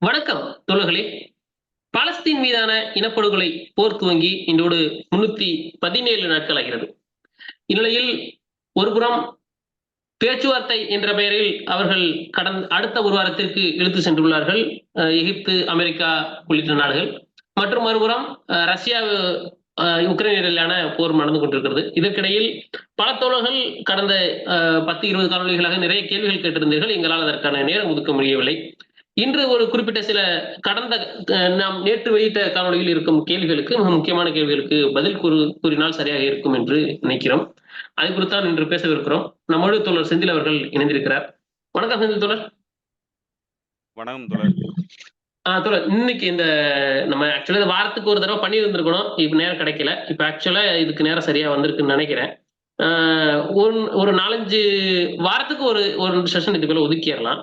வணக்கம் தோழர்களே. பாலஸ்தீன் மீதான இனப்படுகொலை போர் துவங்கி இன்றோடு 317 நாட்கள் ஆகிறது. இந்நிலையில் ஒருபுறம் பேச்சுவார்த்தை என்ற பெயரில் அவர்கள் அடுத்த ஒரு வாரத்திற்கு இழுத்து சென்றுள்ளார்கள். எகிப்து, அமெரிக்கா உள்ளிட்ட நாடுகள். மற்றும் மறுபுறம் ரஷ்யா உக்ரைன் இடையிலான போர் நடந்து கொண்டிருக்கிறது. இதற்கிடையில் பல தோழர்கள் கடந்த 10-20 காணொலிகளாக நிறைய கேள்விகள் கேட்டிருந்தீர்கள். எங்களால் அதற்கான நேரம் ஒதுக்க முடியவில்லை. இன்று ஒரு குறிப்பிட்ட சில கடந்த நாம் நேற்று வெளியிட்ட காணொலியில் இருக்கும் கேள்விகளுக்கு, மிக முக்கியமான கேள்விகளுக்கு பதில் கூறினால் சரியாக இருக்கும் என்று நினைக்கிறோம். அது குறித்தான் இன்று பேசவிருக்கிறோம். நம்மோடு தோழர் செந்தில் அவர்கள் இணைந்திருக்கிறார். வணக்கம் செந்தில் தோழர். வணக்கம் தோழர். தோழர், இன்னைக்கு இந்த நம்ம ஆக்சுவலா வாரத்துக்கு ஒரு தடவை பண்ணி இருந்திருக்கணும். இப்ப நேரம் கிடைக்கல. இப்ப ஆக்சுவலா இதுக்கு நேரம் சரியா வந்திருக்குன்னு நினைக்கிறேன். ஒரு 4-5 வாரத்துக்கு ஒரு செஷன் இதுக்குள்ள ஒதுக்கிடலாம்.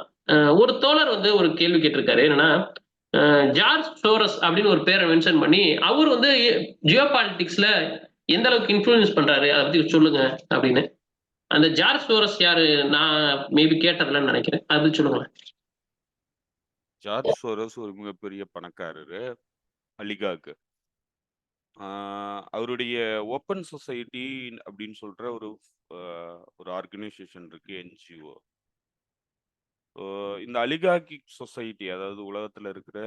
ஒரு தோழர் வந்து ஒரு கேள்வி கேட்டிருக்காரு. என்னன்னா, ஜார்ஜ் சோரஸ் அப்படின்னு ஒரு பேரை மென்ஷன் பண்ணி, அவர் வந்து ஜியோ பாலிடிக்ஸ்ல எந்த அளவுக்கு இன்ஃப்ளூயன்ஸ் பண்றாரு, அதை பத்தி சொல்லுங்க அப்படின்னு. அந்த ஜார்ஜ் சோரஸ் யாரு? நான் மேபி கேட்டதில்லன்னு நினைக்கிறேன். அதை பத்தி சொல்லுங்களேன். ஜார்ஜ் சோரஸ் ஒரு மிகப்பெரிய பணக்காரரு, அலிகாக்கு. அவருடைய ஓப்பன் சொசைட்டி அப்படின்னு சொல்ற ஒரு ஆர்கனைசேஷன் இருக்கு, என்ஜிஓ. இந்த அலிகாக்கிக் சொசைட்டி, அதாவது உலகத்துல இருக்கிற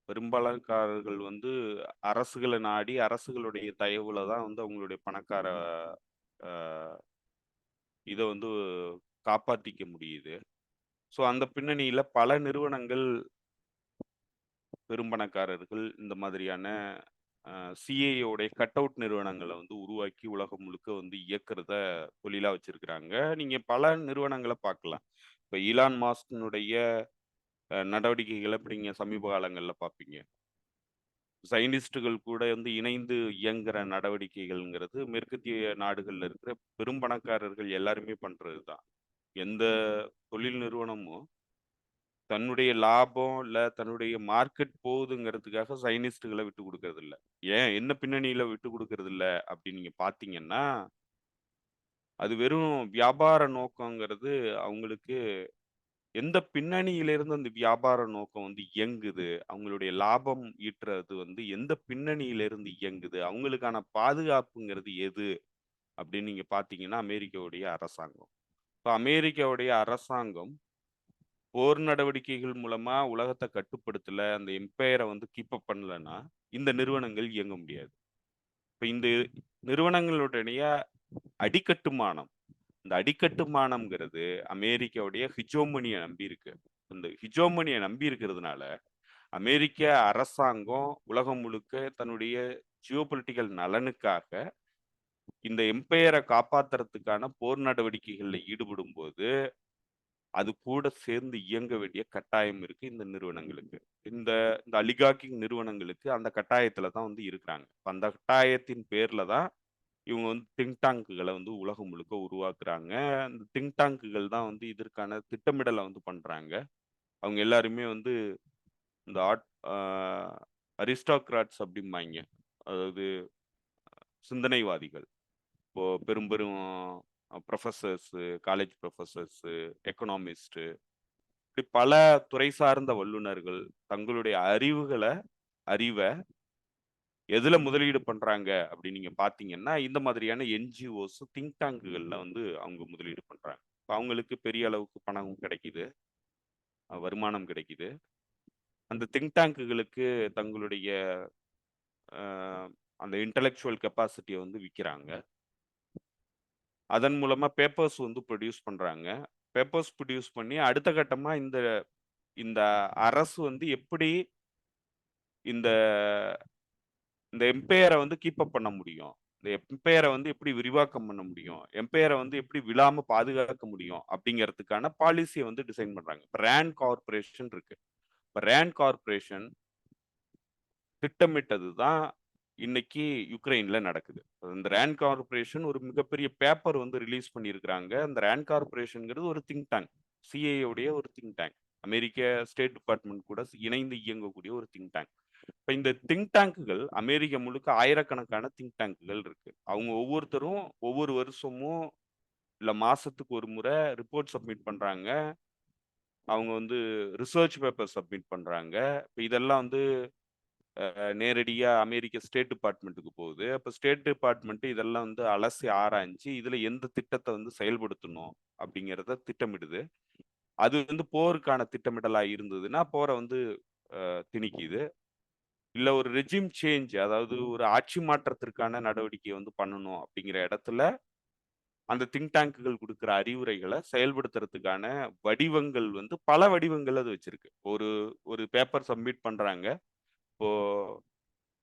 பெரும்பணக்காரர்கள் வந்து அரசுகளை நாடி, அரசுகளுடைய தயவுல தான் வந்து அவங்களுடைய பணக்கார இதை வந்து காப்பாற்றிக்க முடியுது. ஸோ அந்த பின்னணியில பல நிறுவனங்கள், பெரும்பணக்காரர்கள் இந்த மாதிரியான சிஏயோடைய கட் அவுட் நிறுவனங்களை வந்து உருவாக்கி உலகம் முழுக்க வந்து இயக்கிறத தொழிலா வச்சிருக்கிறாங்க. நீங்க பல நிறுவனங்களை பார்க்கலாம். இப்போ ஈலான் மாஸ்கினுடைய நடவடிக்கைகளை இப்படி நீங்க சமீப காலங்களில் பார்ப்பீங்க. சயின்டிஸ்டுகள் கூட வந்து இணைந்து இயங்குற நடவடிக்கைகள்ங்கிறது மேற்கத்திய நாடுகள்ல இருக்கிற பெரும்பணக்காரர்கள் எல்லாருமே பண்றது தான். எந்த தொழில் நிறுவனமும் தன்னுடைய லாபம் இல்ல தன்னுடைய மார்க்கெட் போகுதுங்கிறதுக்காக சயினிஸ்டுகளை விட்டு கொடுக்கறது இல்ல. ஏன் என்ன பின்னணியில விட்டு கொடுக்கறது இல்ல அப்படின்னு நீங்க பாத்தீங்கன்னா, அது வெறும் வியாபார நோக்கங்கிறது அவங்களுக்கு எந்த பின்னணியிலிருந்து அந்த வியாபார நோக்கம் வந்து இயங்குது, அவங்களுடைய லாபம் ஈட்டுறது வந்து எந்த பின்னணியிலிருந்து இயங்குது, அவங்களுக்கான பாதுகாப்புங்கிறது எது அப்படின்னு நீங்க பாத்தீங்கன்னா அமெரிக்காவுடைய அரசாங்கம். இப்போ அமெரிக்காவுடைய அரசாங்கம் போர் நடவடிக்கைகள் மூலமா உலகத்தை கட்டுப்படுத்தல, அந்த எம்பையரை வந்து கீப் அப் பண்ணலன்னா இந்த நிறுவனங்கள் இயங்க முடியாது. இப்ப இந்த நிறுவனங்களுடைய அடிக்கட்டுமானம், இந்த அடிக்கட்டுமானம்ங்கிறது அமெரிக்காவுடைய ஹிஜோமனியை நம்பி இருக்கு. இந்த ஹிஜோமனியை நம்பி இருக்கிறதுனால அமெரிக்க அரசாங்கம் உலகம் முழுக்க தன்னுடைய ஜியோபொலிட்டிக்கல் நலனுக்காக இந்த எம்பையரை காப்பாத்துறதுக்கான போர் நடவடிக்கைகளில் ஈடுபடும் போது அது கூட சேர்ந்து இயங்க வேண்டிய கட்டாயம் இருக்கு இந்த நிறுவனங்களுக்கு. இந்த இந்த அலிகாக்கிங் நிறுவனங்களுக்கு அந்த கட்டாயத்துல தான் வந்து இருக்கிறாங்க. அந்த கட்டாயத்தின் பேர்ல தான் இவங்க வந்து திங்க் டாங்குகளை வந்து உலகம் முழுக்க உருவாக்குறாங்க. அந்த திங்க் டாங்குகள் தான் வந்து இதற்கான திட்டமிடலை வந்து பண்றாங்க. அவங்க எல்லாருமே வந்து இந்த அரிஸ்டாக்ராட்ஸ் அப்படிம்பாங்க, அதாவது சிந்தனைவாதிகள். இப்போ பெரும் பெரும் ப்ரொஃபஸர்ஸு, காலேஜ் ப்ரொஃபஸர்ஸு, எக்கனாமிஸ்ட்டு, இப்படி பல துறை சார்ந்த வல்லுநர்கள் தங்களுடைய அறிவை எதுல முதலீடு பண்றாங்க அப்படின்னு நீங்க பாத்தீங்கன்னா, இந்த மாதிரியான என்ஜிஓஸ், திங்க் டாங்குகள்ல வந்து அவங்க முதலீடு பண்றாங்க. அவங்களுக்கு பெரிய அளவுக்கு பணம் கிடைக்குது, வருமானம் கிடைக்குது. அந்த திங்க் டேங்குகளுக்கு தங்களுடைய அந்த இன்டலெக்சுவல் கெப்பாசிட்டியை வந்து விற்கிறாங்க. அதன் மூலமா பேப்பர்ஸ் வந்து ப்ரொடியூஸ் பண்றாங்க. பேப்பர்ஸ் ப்ரொடியூஸ் பண்ணி அடுத்த கட்டமா இந்த இந்த அரசு வந்து எப்படி இந்த இந்த எம்பையரை வந்து கீப் அப் பண்ண முடியும், இந்த எம்பையரை வந்து எப்படி விரிவாக்கம் பண்ண முடியும், எம்பையரை வந்து எப்படி விழாம பாதுகாக்க முடியும் அப்படிங்கிறதுக்கான பாலிசியை வந்து டிசைன் பண்றாங்க. இப்போ ரேண்ட் கார்பரேஷன் இருக்கு. இப்போ ரேண்ட் கார்பரேஷன் திட்டமிட்டது தான் இன்னைக்கு யுக்ரைன்ல நடக்குது. இந்த ரேண்ட் கார்பரேஷன் ஒரு மிகப்பெரிய பேப்பர் வந்து ரிலீஸ் பண்ணியிருக்கிறாங்க. அந்த ரேண்ட் கார்பரேஷன்ங்கிறது ஒரு திங்க் டேங்க், சிஏவுடைய ஒரு திங்க் டேங்க், அமெரிக்க ஸ்டேட் டிபார்ட்மெண்ட் கூட இணைந்து இயங்கக்கூடிய ஒரு திங்க் டேங்க். இப்போ இந்த திங்க் டேங்குகள் அமெரிக்கா முழுக்க ஆயிரக்கணக்கான திங்க் டேங்குகள் இருக்கு. அவங்க ஒவ்வொருத்தரும் ஒவ்வொரு வருஷமும் இல்லை மாசத்துக்கு ஒரு முறை ரிப்போர்ட் சப்மிட் பண்றாங்க. அவங்க வந்து ரிசர்ச் பேப்பர் சப்மிட் பண்றாங்க. இப்ப இதெல்லாம் வந்து நேரடியா அமெரிக்க ஸ்டேட் டிபார்ட்மெண்ட்டுக்கு போகுது. அப்ப ஸ்டேட் டிபார்ட்மெண்ட் இதெல்லாம் வந்து அலசி ஆராய்ஞ்சு, இதுல எந்த திட்டத்த வந்து செயல்படுத்தணும் அப்படிங்கிறத திட்டமிடுது. அது வந்து போருக்கான திட்டமிடலா இருந்ததுன்னா, போர வந்து திணிக்குது. இல்ல ஒரு ரெஜிம் சேஞ்ச் அதாவது ஒரு ஆட்சி மாற்றத்திற்கான நடவடிக்கை வந்து பண்ணணும் அப்படிங்கிற இடத்துல, அந்த திங்க் டேங்க்குகள் குடுக்குற அறிவுரைகள செயல்படுத்துறதுக்கான வடிவங்கள் வந்து பல வடிவங்கள் அது வச்சிருக்கு. ஒரு ஒரு பேப்பர் சப்மிட் பண்றாங்க. இப்போ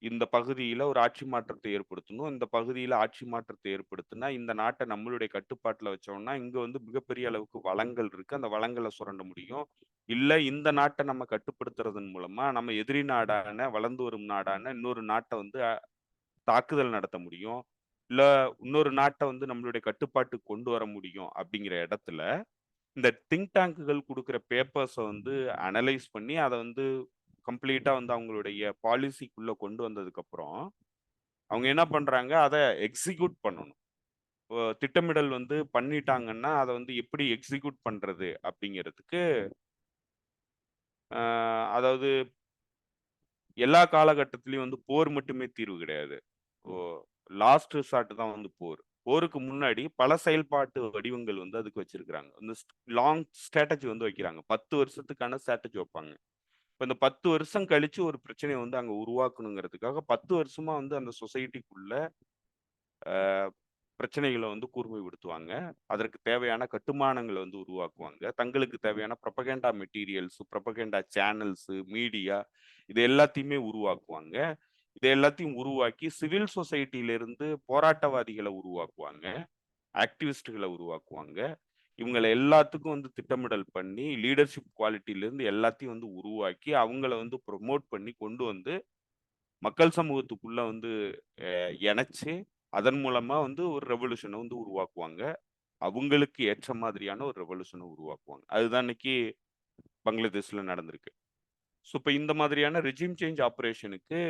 இந்த பகுதியில ஒரு ஆட்சி மாற்றத்தை ஏற்படுத்தணும். இந்த பகுதியில ஆட்சி மாற்றத்தை ஏற்படுத்துனா, இந்த நாட்ட நம்மளுடைய கட்டுப்பாட்டுல வச்சோம்னா, இங்க வந்து மிகப்பெரிய அளவுக்கு வளங்கள் இருக்கு. அந்த வளங்கள சுரண்ட முடியும். இல்ல இந்த நாட்ட நம்ம கட்டுப்படுத்துறதன் மூலமா, நம்ம எதிரி நாடான, வளர்ந்து வரும் நாடான இன்னொரு நாட்ட வந்து தாக்குதல் நடத்த முடியும். இல்ல இன்னொரு நாட்ட வந்து நம்மளுடைய கட்டுப்பாட்டுக்கு கொண்டு வர முடியும் அப்படிங்கிற இடத்துல, இந்த திங்க் டேங்க்குகள் குடுக்குற பேப்பர்ஸ வந்து அனலைஸ் பண்ணி, அத வந்து கம்ப்ளீட்டா வந்து அவங்களுடைய பாலிசிக்குள்ள கொண்டு வந்ததுக்கப்புறம், அவங்க என்ன பண்றாங்க, அத எக்ஸிக்யூட் பண்ணணும். திட்டமிடல் வந்து பண்ணிட்டாங்கன்னா, அத வந்து எப்படி எக்ஸிக்யூட் பண்றது அப்படிங்கிறதுக்கு, அ அதாவது எல்லா காலகட்டத்திலயும் வந்து போர் மட்டுமே தீர்வு கிடையாது. ஓ லாஸ்ட் ரிசார்ட் தான் வந்து போர். போருக்கு முன்னாடி பல செயல்பாட்டு வடிவங்கள் வந்து அதுக்கு வச்சிருக்கிறாங்க. இந்த லாங் ஸ்ட்ராட்டஜி வந்து வைக்கிறாங்க. 10 வருஷத்துக்கான ஸ்ட்ராட்டஜி வைப்பாங்க. இப்ப இந்த 10 வருஷம் கழிச்சு ஒரு பிரச்சனைய வந்து அங்க உருவாக்கணுங்கிறதுக்காக 10 வருஷமா வந்து அந்த சொசைட்டிக்குள்ள பிரச்சனைகள வந்து கூர்மைப்படுத்துவாங்க. அதற்கு தேவையான கட்டுமானங்கள வந்து உருவாக்குவாங்க. தங்களுக்கு தேவையான புரொபகேண்டா மெட்டீரியல்ஸ், புரொபகேண்டா சேனல்ஸ், மீடியா இது எல்லாத்தையுமே உருவாக்குவாங்க. இத எல்லாத்தையும் உருவாக்கி சிவில் சொசைட்டில இருந்து போராட்டவாதிகள உருவாக்குவாங்க. ஆக்டிவிஸ்ட்கள உருவாக்குவாங்க. இவங்கள எல்லாத்துக்கும் வந்து திட்டமிடல் பண்ணி, லீடர்ஷிப் குவாலிட்டில இருந்து எல்லாத்தையும் வந்து உருவாக்கி, அவங்கள வந்து புரமோட் பண்ணி கொண்டு வந்து மக்கள் சமூகத்துக்குள்ள வந்து இணைச்சு, அதன் மூலமா வந்து ஒரு ரெவல்யூஷன வந்து உருவாக்குவாங்க. அவங்களுக்கு ஏற்ற மாதிரியான ஒரு ரெவல்யூஷன உருவாக்குவாங்க. அதுதான் இன்னைக்கு பங்களாதேஷ்ல நடந்திருக்கு. ஸோ, இப்ப இந்த மாதிரியான ரெஜிம் சேஞ்ச் ஆப்பரேஷனுக்கு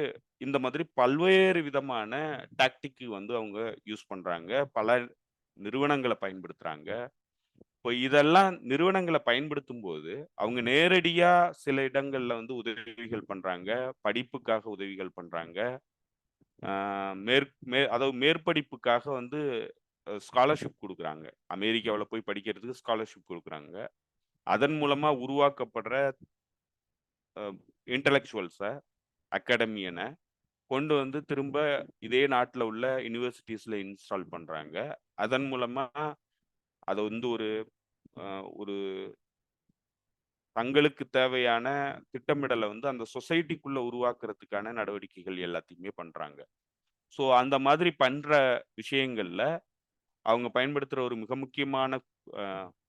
இந்த மாதிரி பல்வேறு விதமான டாக்டிக் வந்து அவங்க யூஸ் பண்றாங்க. பல நிறுவனங்கள பயன்படுத்துறாங்க. இப்போ இதெல்லாம் நிறுவனங்கள பயன்படுத்தும்போது, அவங்க நேரடியா சில இடங்கள்ல வந்து உதவிகள் பண்றாங்க. படிப்புக்காக உதவிகள் பண்றாங்க. ஆ மேற் மே அதாவது மேற்படிப்புக்காக வந்து ஸ்காலர்ஷிப் குடுக்குறாங்க. அமெரிக்காவுல போய் படிக்கிறதுக்கு ஸ்காலர்ஷிப் குடுக்குறாங்க. அதன் மூலமா உருவாக்கப்படுற அ இன்டலெக்சுவல்ஸ, அகாடமியன கொண்டு வந்து திரும்ப இதே நாட்ல உள்ள யுனிவர்சிட்டீஸ்ல இன்ஸ்டால் பண்றாங்க. அதன் மூலமா அத வந்து ஒரு அ ஒரு தங்களுக்கு தேவையான திட்டமிடல வந்து அந்த சொசைட்டிக்குள்ள உருவாக்குறதுக்கான நடவடிக்கைகள் எல்லாத்தையுமே பண்றாங்க. ஸோ அந்த மாதிரி பண்ற விஷயங்கள்ல அவங்க பயன்படுத்துற ஒரு மிக முக்கியமான அ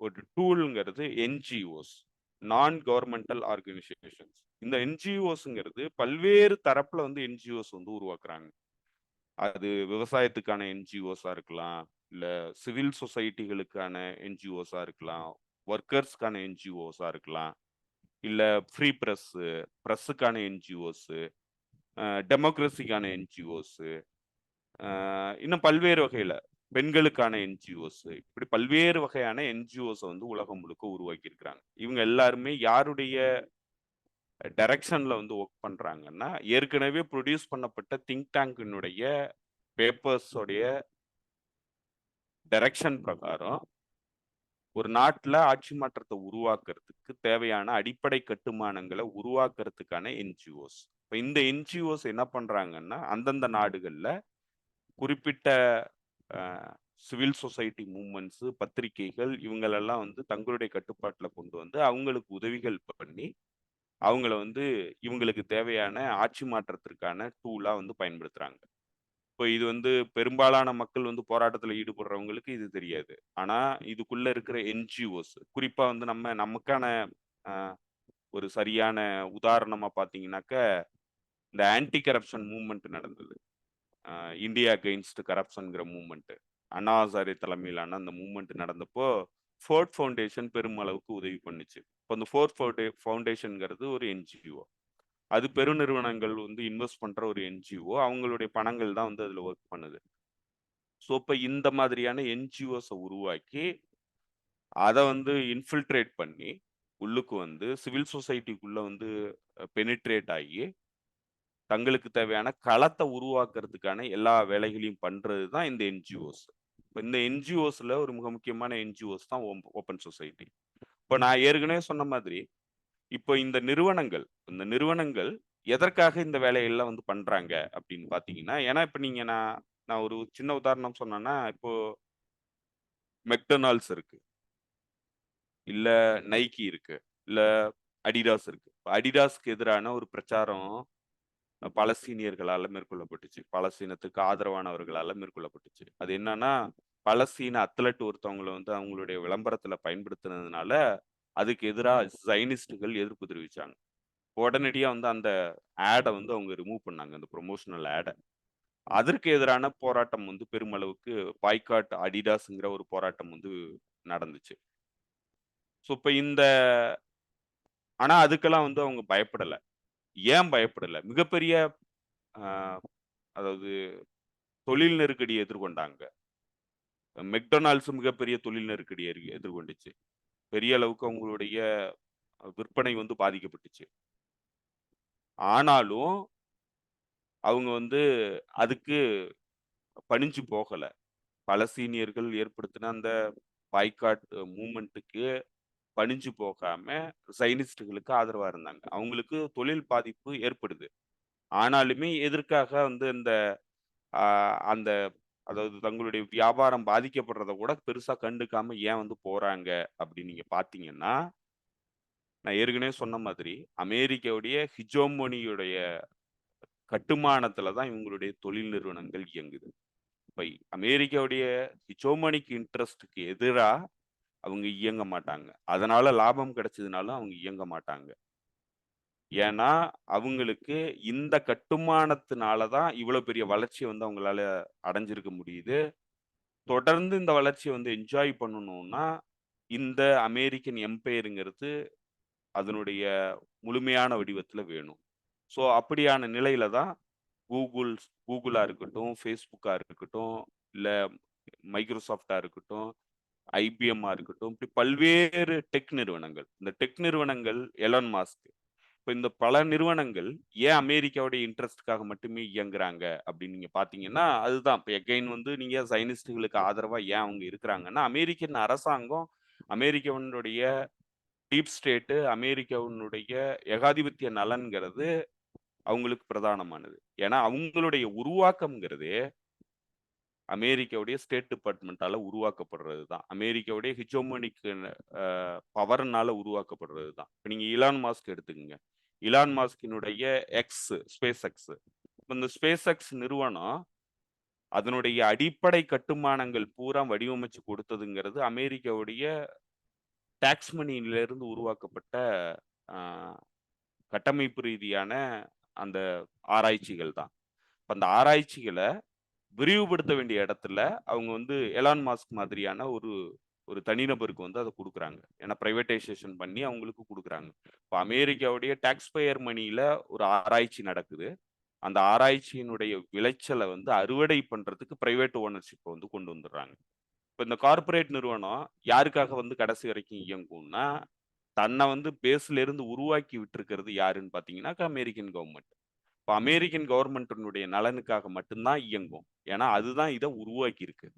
ஒரு டூல்ங்கிறது என்ஜிஓஸ். நான் கவர்ன்மென்டல் ஆர்கனைசேஷன்ஸ். இந்த என்ஜிஓஸ்ங்கிறது பல்வேறு தரப்புல வந்து என்ஜிஓஸ் வந்து உருவாக்குறாங்க. அது விவசாயத்துக்கான என்ஜிஓஸா இருக்கலாம், இல்ல சிவில் சொசைட்டிகளுக்கான என்ஜிஓஸா இருக்கலாம், வொர்க்கர்ஸ்க்கான என்ஜிஓஸா இருக்கலாம், இல்ல ஃப்ரீ பிரஸ்ஸுக்கான என்ஜிஓஸு, டெமோக்ரஸிக்கான என்ஜிஓஸு, இன்னும் பல்வேறு வகையில பெண்களுக்கான என்ஜிஓஸ் இப்படி பல்வேறு வகையான என்ஜிஓஸ் வந்து உலகம் முழுக்க உருவாக்கி இருக்கிறாங்க. இவங்க எல்லாருமே யாருடைய டைரக்ஷன்ல வந்து ஒர்க் பண்றாங்கன்னா, ஏற்கனவே ப்ரொடியூஸ் பண்ணப்பட்ட திங்க் டேங்கினுடைய பேப்பர்ஸ் உடைய டைரக்ஷன் பிரகாரம் ஒரு நாட்டுல ஆட்சி மாற்றத்த உருவாக்குறதுக்கு தேவையான அடிப்படை கட்டுமானங்கள உருவாக்குறதுக்கான என்ஜிஓஸ். இப்ப இந்த என்ஜிஓஸ் என்ன பண்றாங்கன்னா, அந்தந்த நாடுகள்ல குறிப்பிட்ட அ சிவில் சொசைட்டி மூவ்மெண்ட்ஸ், பத்திரிகைகள் இவங்களெல்லாம் வந்து தங்களுடைய கட்டுப்பாட்டுல கொண்டு வந்து, அவங்களுக்கு உதவிகள் பண்ணி, அவங்கள வந்து இவங்களுக்கு தேவையான ஆட்சி மாற்றத்திற்கான டூலா வந்து பயன்படுத்துறாங்க. இப்போ இது வந்து பெரும்பாலான மக்கள் வந்து போராட்டத்துல ஈடுபடுறவங்களுக்கு இது தெரியாது. ஆனா, இதுக்குள்ள இருக்கிற என்ஜிஓஸ் குறிப்பா வந்து நமக்கான அ ஒரு சரியான உதாரணமா பார்த்தீங்கன்னாக்க, இந்த ஆன்டி கரப்ஷன் மூவ்மெண்ட் நடந்தது. அ India against கரப்ஷன்ங்கிற movement. Anna Hazare தலைமையிலான அந்த மூவ்மெண்ட் நடந்தப்போ, ஃபோர்ட் ஃபவுண்டேஷன் பெருமளவுக்கு உதவி பண்ணுச்சு. இப்போ அந்த ஃபவுண்டேஷன்ங்கிறது ஒரு என்ஜிஓ. அது பெருநிறுவனங்கள் வந்து இன்வெஸ்ட் பண்ற ஒரு என்ஜிஓ. அவங்களுடைய பணங்கள் தான் வந்து அதுல வொர்க் பண்ணுது. ஸோ, இப்ப இந்த மாதிரியான என்ஜிஓஸ உருவாக்கி, அத வந்து இன்ஃபில்ட்ரேட் பண்ணி, உள்ளுக்கு வந்து சிவில் சொசைட்டிக்குள்ள வந்து பெனிட்ரேட் ஆகி தங்களுக்கு தேவையான களத்தை உருவாக்குறதுக்கான எல்லா வேலைகளையும் பண்றது தான் இந்த என்ஜிஓஸ். இப்போ இந்த என்ஜிஓஸ்ல ஒரு மிக முக்கியமான என்ஜிஓஸ் தான் ஓப்பன் சொசைட்டி. இப்போ நான் ஏற்கனவே சொன்ன மாதிரி இப்போ இந்த நிறுவனங்கள் எதற்காக இந்த வேலைகள்லாம் வந்து பண்றாங்க அப்படின்னு பாத்தீங்கன்னா, ஏன்னா இப்ப நான் நான் ஒரு சின்ன உதாரணம் சொன்னேன்னா, இப்போ மெக்டொனால்ட்ஸ் இருக்கு, இல்ல நைக்கி இருக்கு, இல்ல அடிடாஸ் இருக்கு. இப்ப அடிடாஸ்க்கு எதிரான ஒரு பிரச்சாரம் பலஸ்தீனியர்களால மேற்கொள்ளப்பட்டுச்சு. பலஸ்தீனத்துக்கு ஆதரவானவர்களால மேற்கொள்ளப்பட்டுச்சு. அது என்னன்னா, பலஸ்தீன அத்லட் ஒருத்தவங்கள வந்து அவங்களுடைய விளம்பரத்துல பயன்படுத்தினதுனால, அதுக்கு எதிரா ஜைனிஸ்டுகள் எதிர்ப்பு தெரிவிச்சாங்க. உடனடியா வந்து அந்த வந்து அவங்க ரிமூவ் பண்ணாங்க. அந்த ப்ரொமோஷனல் அதற்கு எதிரான போராட்டம் வந்து பெருமளவுக்கு பாய்காட் அடிடாஸ்ங்கிற ஒரு போராட்டம் வந்து நடந்துச்சு. ஸோ இப்ப ஆனா அதுக்கெல்லாம் வந்து அவங்க பயப்படல. ஏன் பயப்படல? மிகப்பெரிய அ அதாவது தொழில் நெருக்கடிய எதிர்கொண்டாங்க. மெக்டொனால்ட்ஸ் மிகப்பெரிய தொழில் நெருக்கடிய எதிர்கொண்டுச்சு. பெரிய அளவுக்கு அவங்களுடைய விற்பனை வந்து பாதிக்கப்பட்டுச்சு. ஆனாலும் அவங்க வந்து அதுக்கு பணிஞ்சு போகல. பலஸ்தீனியர்கள் ஏற்படுத்தின அந்த பாய்காட் மூவ்மெண்ட்டுக்கு பணிஞ்சு போகாம சைனிஸ்டுகளுக்கு ஆதரவா இருந்தாங்க. அவங்களுக்கு தொழில் பாதிப்பு ஏற்படுது. ஆனாலுமே எதற்காக வந்து அ அந்த அதாவது தங்களுடைய வியாபாரம் பாதிக்கப்படுறத கூட பெருசா கண்டுக்காம ஏன் வந்து போறாங்க அப்படின்னு நீங்க பார்த்தீங்கன்னா, நான் ஏற்கனவே சொன்ன மாதிரி அமெரிக்காவுடைய ஹிஜோமோனியுடைய கட்டுமானத்துல தான் இவங்களுடைய தொழில் நிறுவனங்கள் இயங்குது. இப்ப அமெரிக்காவுடைய ஹிஜோமனிக் இன்ட்ரெஸ்ட்க்கு எதிரா அவங்க இயங்க மாட்டாங்க. அதனால லாபம் கிடைச்சதுனாலும் அவங்க இயங்க மாட்டாங்க. ஏன்னா, அவங்களுக்கு இந்த கட்டுமானத்தினால தான் இவ்வளோ பெரிய வளர்ச்சிய வந்து அவங்களால அடைஞ்சிருக்க முடியுது. தொடர்ந்து இந்த வளர்ச்சிய வந்து என்ஜாய் பண்ணணும்னா, இந்த அமெரிக்கன் எம்பையர்ங்கிறது அதனுடைய முழுமையான வடிவத்தில வேணும். ஸோ, அப்படியான நிலையில தான் கூகுளா இருக்கட்டும், Facebookஆ இருக்கட்டும், இல்ல மைக்ரோசாஃப்ட்டா இருக்கட்டும், ஐபிஎம்மா இருக்கட்டும், இப்படி பல்வேறு டெக் நிறுவனங்கள். இந்த டெக் நிறுவனங்கள் எலான் மாஸ்க். இப்ப இந்த பல நிறுவனங்கள் ஏன் அமெரிக்காவுடைய இன்ட்ரெஸ்ட்காக மட்டுமே இயங்குறாங்க அப்படின்னு நீங்க பார்த்தீங்கன்னா, அதுதான். இப்ப எகைன் வந்து நீங்க சயனிஸ்ட்டுகளுக்கு ஆதரவா ஏன் அவங்க இருக்கிறாங்கன்னா, அமெரிக்கன் அரசாங்கம், அமெரிக்காவினுடைய டீப் ஸ்டேட், அமெரிக்காவினுடைய ஏகாதிபத்திய நலன்கிறது அவங்களுக்கு பிரதானமானது. ஏன்னா அவங்களுடைய உருவாக்கம்ங்கிறதே அமெரிக்காவுடைய ஸ்டேட் டிபார்ட்மென்ட்டால உருவாக்கப்படுறது தான். அமெரிக்காவுடைய ஹிஜோமோனிக் பவர்னால உருவாக்கப்படுறது தான். இப்ப நீங்க இலான் மாஸ்க் எடுத்துக்கங்க. இலான் மாஸ்கினுடைய ஸ்பேஸ் எக்ஸ். இந்த ஸ்பேஸ் எக்ஸ் நிறுவனம் அதனுடைய அடிப்படை கட்டுமானங்கள் பூரா வடிவமைச்சு கொடுத்ததுங்கிறது அமெரிக்காவுடைய டாக்ஸ் மணியில இருந்து உருவாக்கப்பட்ட அ கட்டமைப்பு ரீதியான அந்த ஆராய்ச்சிகள் தான். அந்த ஆராய்ச்சிகள விரிவுபடுத்த வேண்டிய இடத்துல, அவங்க வந்து எலான் மாஸ்க் மாதிரியான ஒரு ஒரு தனிநபருக்கு வந்து அத குடுக்குறாங்க. ஏன்னா பிரைவேட்டைசேஷன் பண்ணி அவங்களுக்கு குடுக்குறாங்க. இப்ப அமெரிக்காவுடைய டாக்ஸ் பேயர் மணியில ஒரு ஆராய்ச்சி நடக்குது. அந்த ஆராய்ச்சியினுடைய விளைச்சல வந்து அறுவடை பண்றதுக்கு பிரைவேட் ஓனர்ஷிப்ப வந்து கொண்டு வந்துடுறாங்க. இப்ப இந்த கார்ப்பரேட் நிறுவனம் யாருக்காக வந்து கடைசி வரைக்கும் இயங்கும்னா, தன்ன வந்து பேஸ்ல இருந்து உருவாக்கி விட்டிருக்கிறது யாருன்னு பார்த்தீங்கன்னாக்கா, அமெரிக்கன் கவர்ன்மெண்ட். இப்ப அமெரிக்கன் கவர்ன்மென்ட்டினுடைய நலனுக்காக மட்டும் தான் இயங்கும். ஏன்னா, அதுதான் இத உருவாக்கியிருக்கு.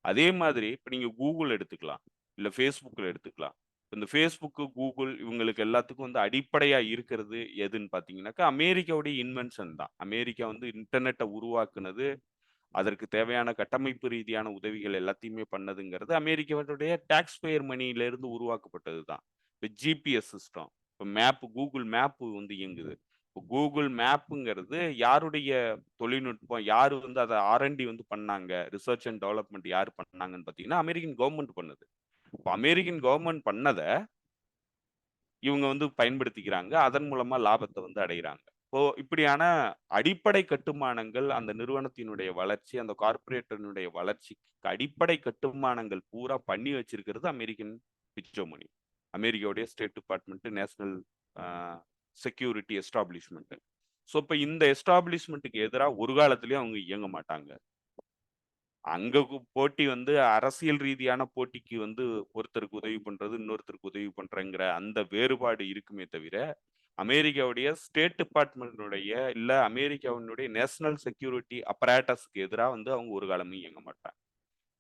அதே மாதிரி இப்ப நீங்க Google எடுத்துக்கலாம். இல்ல Facebookல எடுத்துக்கலாம். இந்த Facebook, Google இவங்களுக்கு எல்லாத்துக்கும் வந்து அடிப்படையா இருக்கிறது எதுன்னு பார்த்தீங்கன்னாக்கா, அமெரிக்காவுடைய இன்வென்ஷன் தான். அமெரிக்கா வந்து இன்டர்நெட்ட உருவாக்குனது, அதற்கு தேவையான கட்டமைப்பு ரீதியான உதவிகள் எல்லாத்தையுமே பண்ணதுங்கிறது அமெரிக்காவுடைய டாக்ஸ் பேயர் மணியில இருந்து உருவாக்கப்பட்டது தான். இப்ப ஜிபிஎஸ் சிஸ்டம், இப்ப Google மேப் வந்து இயங்குது. இப்போ Google மேப்புங்கிறது யாருடைய தொழில்நுட்பம், யாரு வந்து அத ஆர்&டி வந்து பண்ணாங்க, ரிசர்ச் அண்ட் டெவலப்மென்ட் யாரு பண்ணாங்கன்னு பார்த்தீங்கன்னா, அமெரிக்கன் கவர்ன்மெண்ட் பண்ணுது. இப்ப அமெரிக்கன் கவர்ன்மெண்ட் பண்ணத இவங்க வந்து பயன்படுத்திக்கிறாங்க. அதன் மூலமா லாபத்த வந்து அடையிறாங்க. இப்போ இப்படியான அடிப்படை கட்டுமானங்கள் அந்த நிறுவனத்தினுடைய வளர்ச்சி, அந்த கார்ப்பரேட்டினுடைய வளர்ச்சிக்கு அடிப்படை கட்டுமானங்கள் பூரா பண்ணி வச்சிருக்கிறது அமெரிக்கன் ஹெஜ்மோனி. அமெரிக்காவுடைய ஸ்டேட் டிபார்ட்மென்ட், நேஷனல் அ செக்யூரிட்டி எஸ்டாப்லிஷ்மென்ட். ஸோ இப்ப இந்த எஸ்டாப்லிஷ்மென்ட்க்கு எதிரா ஒரு காலத்திலயும் அவங்க இயங்க மாட்டாங்க. அங்க போட்டி வந்து அரசியல் ரீதியான போட்டிக்கு வந்து ஒருத்தருக்கு உதவி பண்றது, இன்னொருத்தருக்கு உதவி பண்றேங்கிற அந்த வேறுபாடு இருக்குமே தவிர, அமெரிக்காவுடைய ஸ்டேட் டிபார்ட்மென்ட்டுடைய இல்ல அமெரிக்காவினுடைய நேஷனல் செக்யூரிட்டி அப்பராட்டஸ்க்கு எதிரா வந்து அவங்க ஒரு காலமும் இயங்க மாட்டாங்க.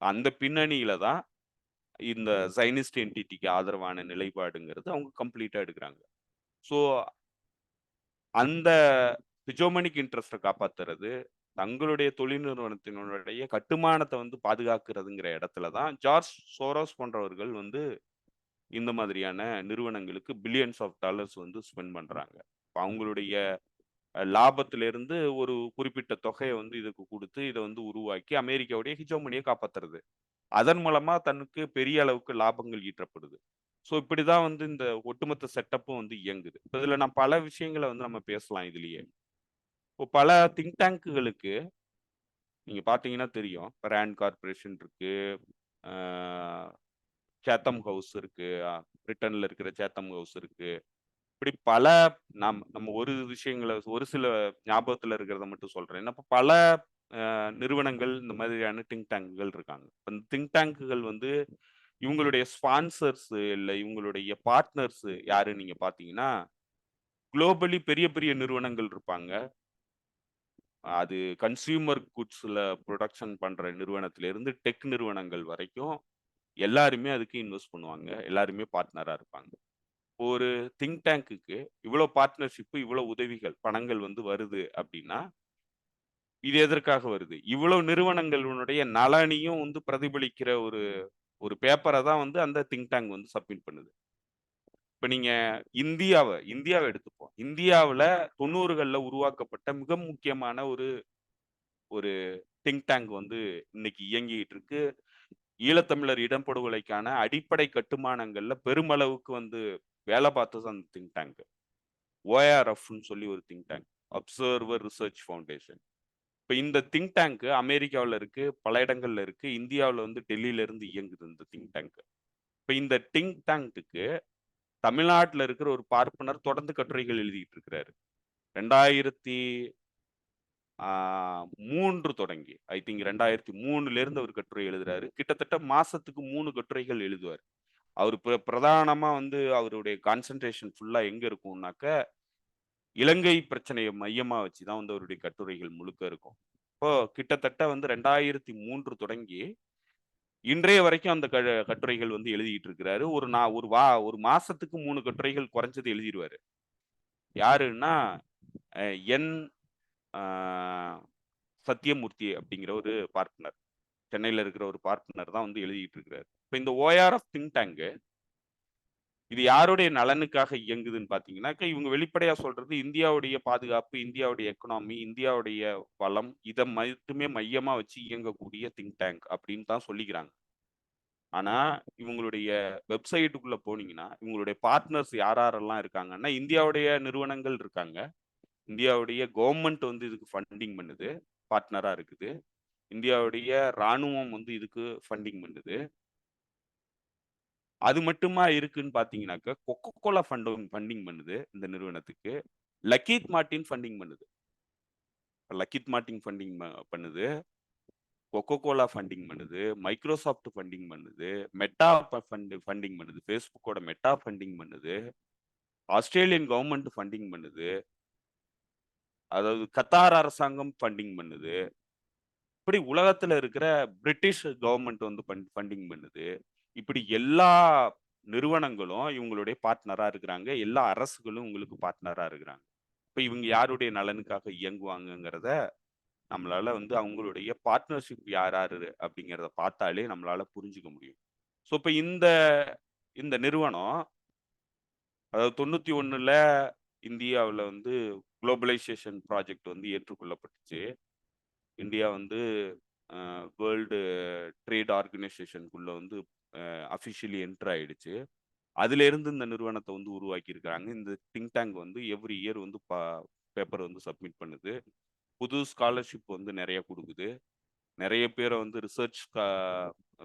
அந்த பின்னணியில தான் இந்த சைனிஸ்ட் என்டிட்டிக்கு ஆதரவான நிலைப்பாடுங்கிறது அவங்க கம்ப்ளீட்டா எடுக்குறாங்க. ஸோ அந்த ஹெஜோமனிக் இன்ட்ரெஸ்ட்ட காப்பாத்துறது, தங்களுடைய தொழில் நிறுவனத்தினுடைய கட்டுமானத்த வந்து பாதுகாக்கிறதுங்கிற இடத்துல தான் ஜார்ஜ் சோரோஸ் போன்றவர்கள் வந்து இந்த மாதிரியான நிறுவனங்களுக்கு பில்லியன்ஸ் ஆஃப் டாலர்ஸ் வந்து ஸ்பெண்ட் பண்றாங்க. இப்ப அவங்களுடைய லாபத்திலிருந்து ஒரு குறிப்பிட்ட தொகைய வந்து இதுக்கு குடுத்து, இத வந்து உருவாக்கி அமெரிக்காவுடைய ஹெஜோமனிய காப்பாத்துறது. அதன் மூலமா தனக்கு பெரிய அளவுக்கு லாபங்கள் ஈற்றப்படுது. ஸோ இப்படிதான் வந்து இந்த ஒட்டுமொத்த செட்டப்பும் வந்து இயங்குது. இப்ப இதுல நான் பல விஷயங்கள வந்து நம்ம பேசலாம் இதுலயே. இப்போ பல திங்க் டேங்க்குகளுக்கு நீங்க பார்த்தீங்கன்னா தெரியும். இப்ப ராண்ட் கார்ப்பரேஷன் இருக்கு. ஆ சேத்தம் ஹவுஸ் இருக்கு. பிரிட்டன்ல இருக்கிற சேத்தம் ஹவுஸ் இருக்கு. இப்படி பல நம்ம ஒரு விஷயங்கள ஒரு சில ஞாபகத்துல இருக்கிறத மட்டும் சொல்றேன். இப்ப பல நிறுவனங்கள் இந்த மாதிரியான திங்க் டேங்க்குகள் இருக்காங்க. அந்த திங்க் டேங்க்குகள் வந்து இவங்களுடைய ஸ்பான்சர்ஸ் இல்ல இவங்களுடைய பார்ட்னர்ஸ் யாருன்னு நீங்க பார்த்தீங்கன்னா, குளோபலி பெரிய பெரிய நிறுவனங்கள் இருப்பாங்க. அது கன்சியூமர் குட்ஸ்ல புரொடக்ஷன் பண்ற நிறுவனத்திலிருந்து டெக் நிறுவனங்கள் வரைக்கும் எல்லாருமே அதுக்கு இன்வெஸ்ட் பண்ணுவாங்க. எல்லாருமே பார்ட்னரா இருப்பாங்க. ஒரு திங்க் டேங்க்குக்கு இவ்வளோ பார்ட்னர்ஷிப், இவ்வளோ உதவிகள், பணங்கள் வந்து வருது அப்படின்னா, இது எதற்காக வருது? இவ்வளோ நிறுவனங்களுடைய நலனையும் வந்து பிரதிபலிக்கிற ஒரு ஒரு பேப்பர தான் வந்து அந்த திங்க் டேங்க் வந்து சப்மிட் பண்ணுது. இப்ப நீங்க இந்தியாவ எடுத்துப்போம். இந்தியாவுல 90கள்ல உருவாக்கப்பட்ட மிக முக்கியமான ஒரு ஒரு திங்க் டேங்க் வந்து இன்னைக்கு இயங்கிட்டு இருக்கு. ஈழத்தமிழர் இடம்படுகொலைக்கான அடிப்படை கட்டுமானங்கள்ல பெருமளவுக்கு வந்து வேலை பார்த்தது அந்த திங்க் டேங்க். ORFன்னு சொல்லி ஒரு think tank. Observer research foundation. இப்ப இந்த திங்க் டேங்க் அமெரிக்காவுல இருக்கு, பல இடங்கள்ல இருக்கு. இந்தியாவுல வந்து டெல்லியில இருந்து இயங்குது இந்த திங்க் டேங்க். இப்ப இந்த திங்க் டேங்க்குக்கு தமிழ்நாட்டுல இருக்கிற ஒரு பார்ப்பனர் தொடர்ந்து கட்டுரைகள் எழுதிட்டு இருக்கிறாரு. 2003 தொடங்கி ஐ திங்க் 2003ல இருந்து அவர் கட்டுரை எழுதுறாரு. கிட்டத்தட்ட மாசத்துக்கு 3 கட்டுரைகள் எழுதுவார். அவரு பிரதானமா வந்து அவருடைய கான்சன்ட்ரேஷன் ஃபுல்லா எங்க இருக்கும்னாக்க, இலங்கை பிரச்சனைய மையமா வச்சு தான் வந்து அவருடைய கட்டுரைகள் முழுக்க இருக்கும். இப்போ கிட்டத்தட்ட வந்து 2003 தொடங்கி இன்றைய வரைக்கும் அந்த கட்டுரைகள் வந்து எழுதிட்டு இருக்கிறாரு. ஒரு மாசத்துக்கு 3 கட்டுரைகள் குறைஞ்சது எழுதிருவாரு. யாருன்னா, என். ஆ சத்தியமூர்த்தி அப்படிங்கிற ஒரு பார்ட்னர். சென்னையில இருக்கிற ஒரு பார்ட்னர் தான் வந்து எழுதிட்டு இருக்கிறாரு. இப்ப இந்த ORF திங்க் டேங்க் இது யாருடைய நலனுக்காக இயங்குதுன்னு பார்த்தீங்கன்னாக்க, இவங்க வெளிப்படையா சொல்றது இந்தியாவுடைய பாதுகாப்பு, இந்தியாவுடைய எக்கனாமி, இந்தியாவுடைய வளம் இத மட்டுமே மையமா வச்சு இயங்கக்கூடிய திங்க் டேங்க் அப்படின்னு தான் சொல்லிக்கிறாங்க. ஆனா, இவங்களுடைய வெப்சைட்டுக்குள்ள போனீங்கன்னா, இவங்களுடைய பார்ட்னர்ஸ் யாரெல்லாம் இருக்காங்கன்னா, இந்தியாவுடைய நிறுவனங்கள் இருக்காங்க. இந்தியாவுடைய கவர்ன்மென்ட் வந்து இதுக்கு ஃபண்டிங் பண்ணுது. பார்ட்னரா இருக்குது. இந்தியாவுடைய ராணுவம் வந்து இதுக்கு ஃபண்டிங் பண்ணுது. அது மட்டுமா இருக்குன்னு பார்த்தீங்கன்னாக்க, கொக்கோ கோலா ஃபண்டிங் பண்ணுது இந்த நிறுவனத்துக்கு. லக்கீத் மார்ட்டின் ஃபண்டிங் பண்ணுது. லக்கீத் மார்ட்டின் ஃபண்டிங் பண்ணுது. கொக்கோ கோலா ஃபண்டிங் பண்ணுது. மைக்ரோசாஃப்ட் ஃபண்டிங் பண்ணுது. மெட்டா ஃபண்டிங் பண்ணுது. Facebookஓட மெட்டா ஃபண்டிங் பண்ணுது. ஆஸ்திரேலியன் கவர்ன்மென்ட் ஃபண்டிங் பண்ணுது. அதாவது கத்தார் அரசாங்கம் ஃபண்டிங் பண்ணுது. இப்படி உலகத்துல இருக்கிற பிரிட்டிஷ் கவர்ன்மென்ட் வந்து ஃபண்டிங் பண்ணுது. இப்படி எல்லா நிறுவனங்களும் இவங்களுடைய பார்ட்னரா இருக்கிறாங்க. எல்லா அரசுகளும் உங்களுக்கு பார்ட்னரா இருக்கிறாங்க. இப்ப இவங்க யாருடைய நலனுக்காக இயங்குவாங்கங்கிறத நம்மளால வந்து அவங்களுடைய பார்ட்னர்ஷிப் யார் யாரு அப்படிங்கிறத பார்த்தாலே நம்மளால புரிஞ்சுக்க முடியும். ஸோ இப்ப இந்த இந்த நிறுவனம் அதாவது 91ல இந்தியாவுல வந்து குளோபலைசேஷன் ப்ராஜெக்ட் வந்து ஏற்றுக்கொள்ளப்பட்டுச்சு. இந்தியா வந்து வேர்ல்டு ட்ரேட் ஆர்கனைசேஷனுக்குள்ள வந்து அஃபிஷியலி என்டர் ஆயிடுச்சு. அதிலிருந்து இந்த நிறுவனத்த வந்து உருவாக்கியிருக்காங்க. இந்த திங்க் டேங்க் வந்து எவ்ரி இயர் வந்து பேப்பர் வந்து சப்மிட் பண்ணுது. புது ஸ்காலர்ஷிப் வந்து நெறைய குடுக்குது. நெறைய பேர வந்து ரிசர்ச்